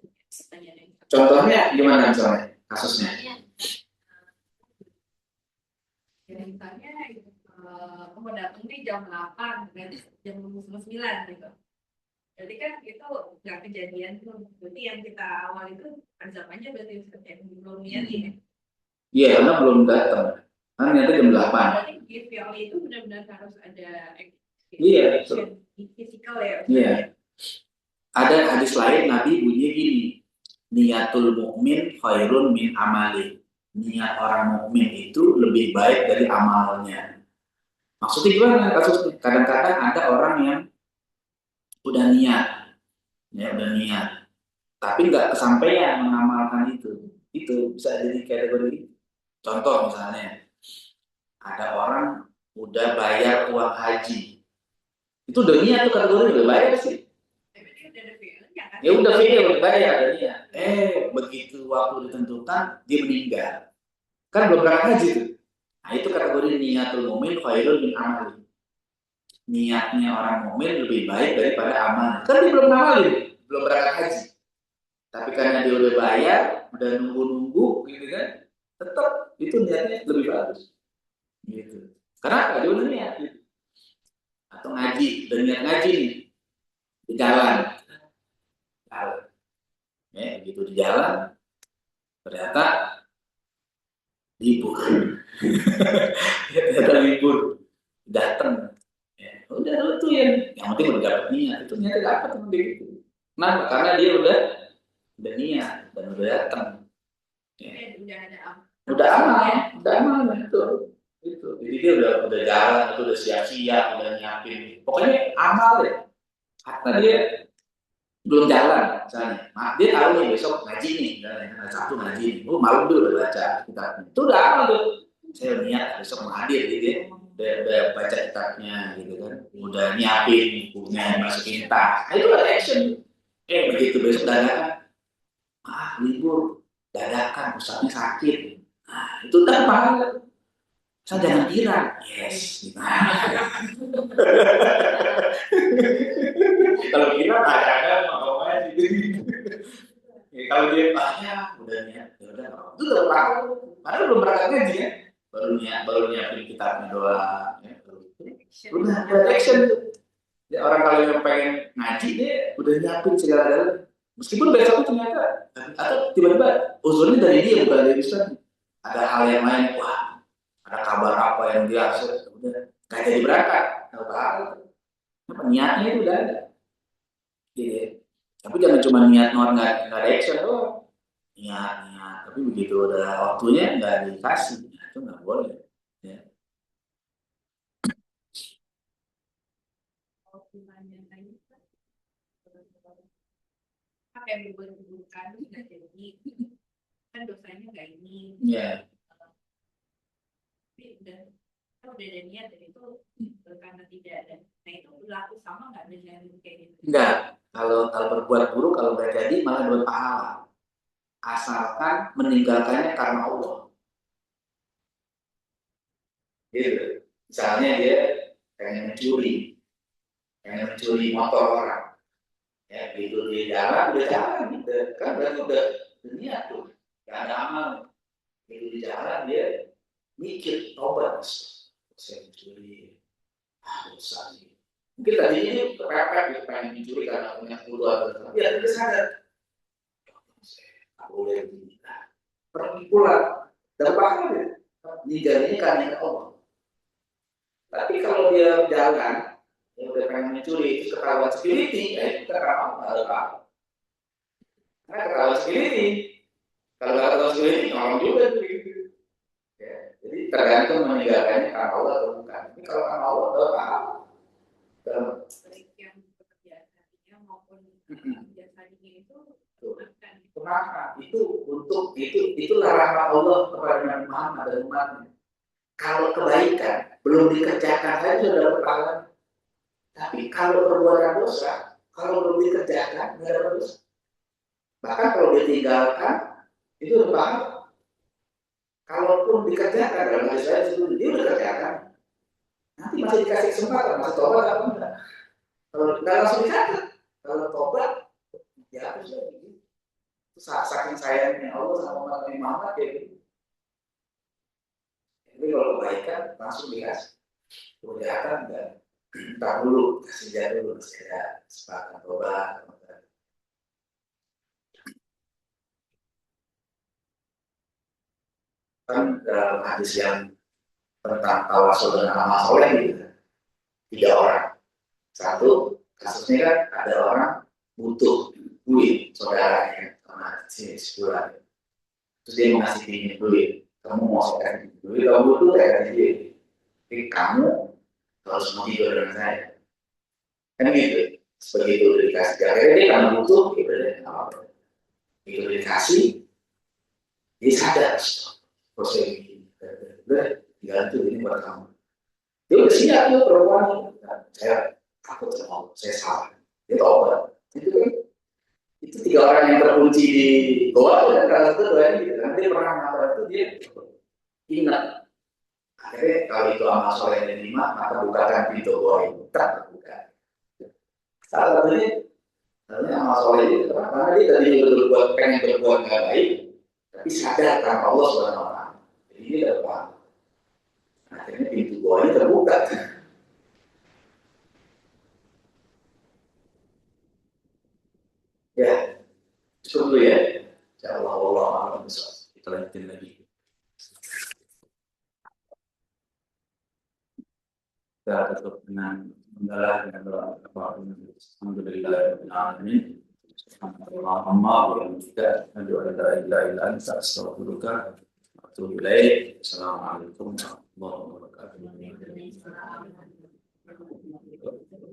Contohnya gimana misalnya kasusnya? Ya, misalnya kamu datang nih jam 8, berarti jam 9 gitu. Jadi kan itu nggak kejadian tuh. Berarti yang kita awal itu azab aja berarti yang belum niat ya. Iya, karena belum datang. Kan nyata jam 8. Berarti GVL itu benar-benar harus ada Iya, fisikal ya. Iya. Ada hadis lain Nabi bunyi gini, niatul mukmin khairun min amali. Niat orang mukmin itu lebih baik dari amalnya. Maksudnya gimana kasusnya? Kadang-kadang ada orang yang udah niat, ya udah niat, tapi nggak kesampaian mengamalkan itu. Itu bisa jadi kategori. Contoh misalnya, ada orang udah bayar uang haji. Itu udah niat tuh kategori udah bayar sih. Tapi dia udah ada feeling-nya kan? Ya udah feel udah bayar ada niat. Begitu waktu ditentukan dia meninggal. Kan belum berangkat haji tuh. Nah itu kategori niatul mu'min khairun min amali. Niatnya orang mukmin lebih baik daripada amal. Kan dia belum ngamalin, belum berangkat haji. Tapi karena dia udah bayar, udah nunggu-nunggu gitu kan, tetap itu niatnya lebih bagus. Gitu. Karena apa? Dia udah niat gitu. Atau ngaji, udah niat ngaji nih. Di jalan. Ya, gitu di jalan ternyata libur. Ternyata libur. Datang. Ya, udah itu yang penting udah dapat niat, itu niatnya dapat sama dia itu. Kenapa? Karena dia udah niat dan udah datang. Ya. Udah aman itu. Jadi dia udah jalan, itu udah siap-siap, udah nyiapin. Pokoknya amal deh. Karena dia belum jalan, misalnya. Dia tahu nih besok ngaji nih, Sabtu ngaji nih. Malam dulu udah baca kitabnya. Itu udah amal tuh. Saya niat besok mau hadir gitu ya. Udah baca kitabnya gitu kan. Udah nyiapin bukunya, masukin tas. Nah, itu ada action. Begitu besok dadakan. Libur. Dadakan, pusatnya sakit. Nah, itu udah pahala. Saya jangan kira. Yes. Kalau kira ada mau aja gitu. Kalau dia udah niat, ya udah. Itu udah pahala. Padahal belum berangkat ngaji ya. Baru nyiapin kitabnya doang. Ya. Udah ada action tuh. Ya, orang kalau yang pengen ngaji dia udah nyiapin segala-galanya. Meskipun besok ternyata atau tiba-tiba uzurnya dari dia bukan dari Islam. Ada hal yang lain, wah ada kabar apa yang dia udah nggak jadi berangkat, nggak apa niatnya itu udah ada. Gitu. Tapi jangan cuma niat nggak ada action doang. Niat, tapi begitu udah waktunya nggak dikasih, itu nggak boleh. Ya. Apa yang dibutuhkan nggak jadi kan dosanya nggak ini. Ya. Tapi udah ada niat dan itu karena tidak ada. Nah itu berlaku sama nggak dengan kayak gitu? Enggak. Kalau berbuat buruk kalau nggak jadi malah dapat pahala. Asalkan meninggalkannya karena Allah. Gitu. Misalnya dia pengen mencuri motor orang. Ya, begitu dia jalan, udah jalan, kan berarti udah niat tuh, gak ada amal. Begitu di jalan dia mikir, tobat, saya mencuri, dosa nih. Mungkin tadi ini kepepet gitu, pengen mencuri karena punya keluar, tapi ya dia sadar, aku boleh begini, pergi pulang, dan bahkan ninggalinnya karena Allah. Tapi kalau dia jalan, yang udah pengen mencuri itu ketahuan security, itu karena apa? Karena ketahuan security. Kalau nggak ketahuan security, nolong juga tuh gitu. Ya, jadi tergantung meninggalkannya karena Allah atau bukan. Tapi kalau karena Allah, apa? Baik yang pekerjaan hatinya maupun jasa diri itu kenapa? Itu untuk itulah rahmat Allah kepada Nabi Muhammad dan umatnya. Kalau kebaikan belum dikerjakan saja sudah berpahala. Tapi kalau perbuatan dosa, kalau belum dikerjakan, nggak ada dosa. Bahkan kalau ditinggalkan, itu berpahala. Kalaupun dikerjakan, dalam hadis saya sebelum dia udah kerjakan, nanti masih dikasih kesempatan, masih tobat apa enggak? Kalau nggak langsung dicatat, kalau tobat, ya harus gitu. Itu saking sayangnya Allah sama umat Nabi Muhammad kayak gitu. Jadi kalau kebaikan langsung dikasih, kejahatan enggak. Entar dulu, kasih dia dulu, saya sepakat tobat. Kan dalam hadis yang tentang tawasul dengan amal soleh gitu, 3 orang. Satu, kasusnya kan ada orang butuh duit, saudaranya, sama sini sebulan. Terus dia mau ngasih pinjam duit, kamu mau saya kasih duit, kamu butuh saya kasih duit. Tapi kamu harus mau tidur dengan saya. Kan gitu, begitu dikasih akhirnya dia karena butuh, gitu deh, apa? Begitu dikasih, dia sadar, proses ini, udah diganti ini buat kamu. Dia udah siap tuh perempuan. Saya takut sama Allah, saya salah. Dia tobat. Itu kan, itu 3 orang yang terkunci di goa dan salah satu doanya gitu kan. Dia pernah ngapain itu dia ingat. Akhirnya kalau itu amal soleh yang diterima, maka bukakan pintu goa itu. Tak terbuka. Salah satunya amal soleh itu karena dia tadi berbuat pengen berbuat nggak baik, tapi sadar karena Allah Subhanahu Wa Taala. Jadi dia dapat. Akhirnya pintu goanya terbuka. Ya, cukup dulu ya. Insyaallah Allah akan bisa kita lanjutin lagi. Kita tutup dengan mengalah dengan doa alhamdulillahirobbilalamin. Allahumma wa bihamdika asyhadu an la ilaha illa anta astaghfiruka wa atubu ilaik. Assalamualaikum warahmatullahi wabarakatuh.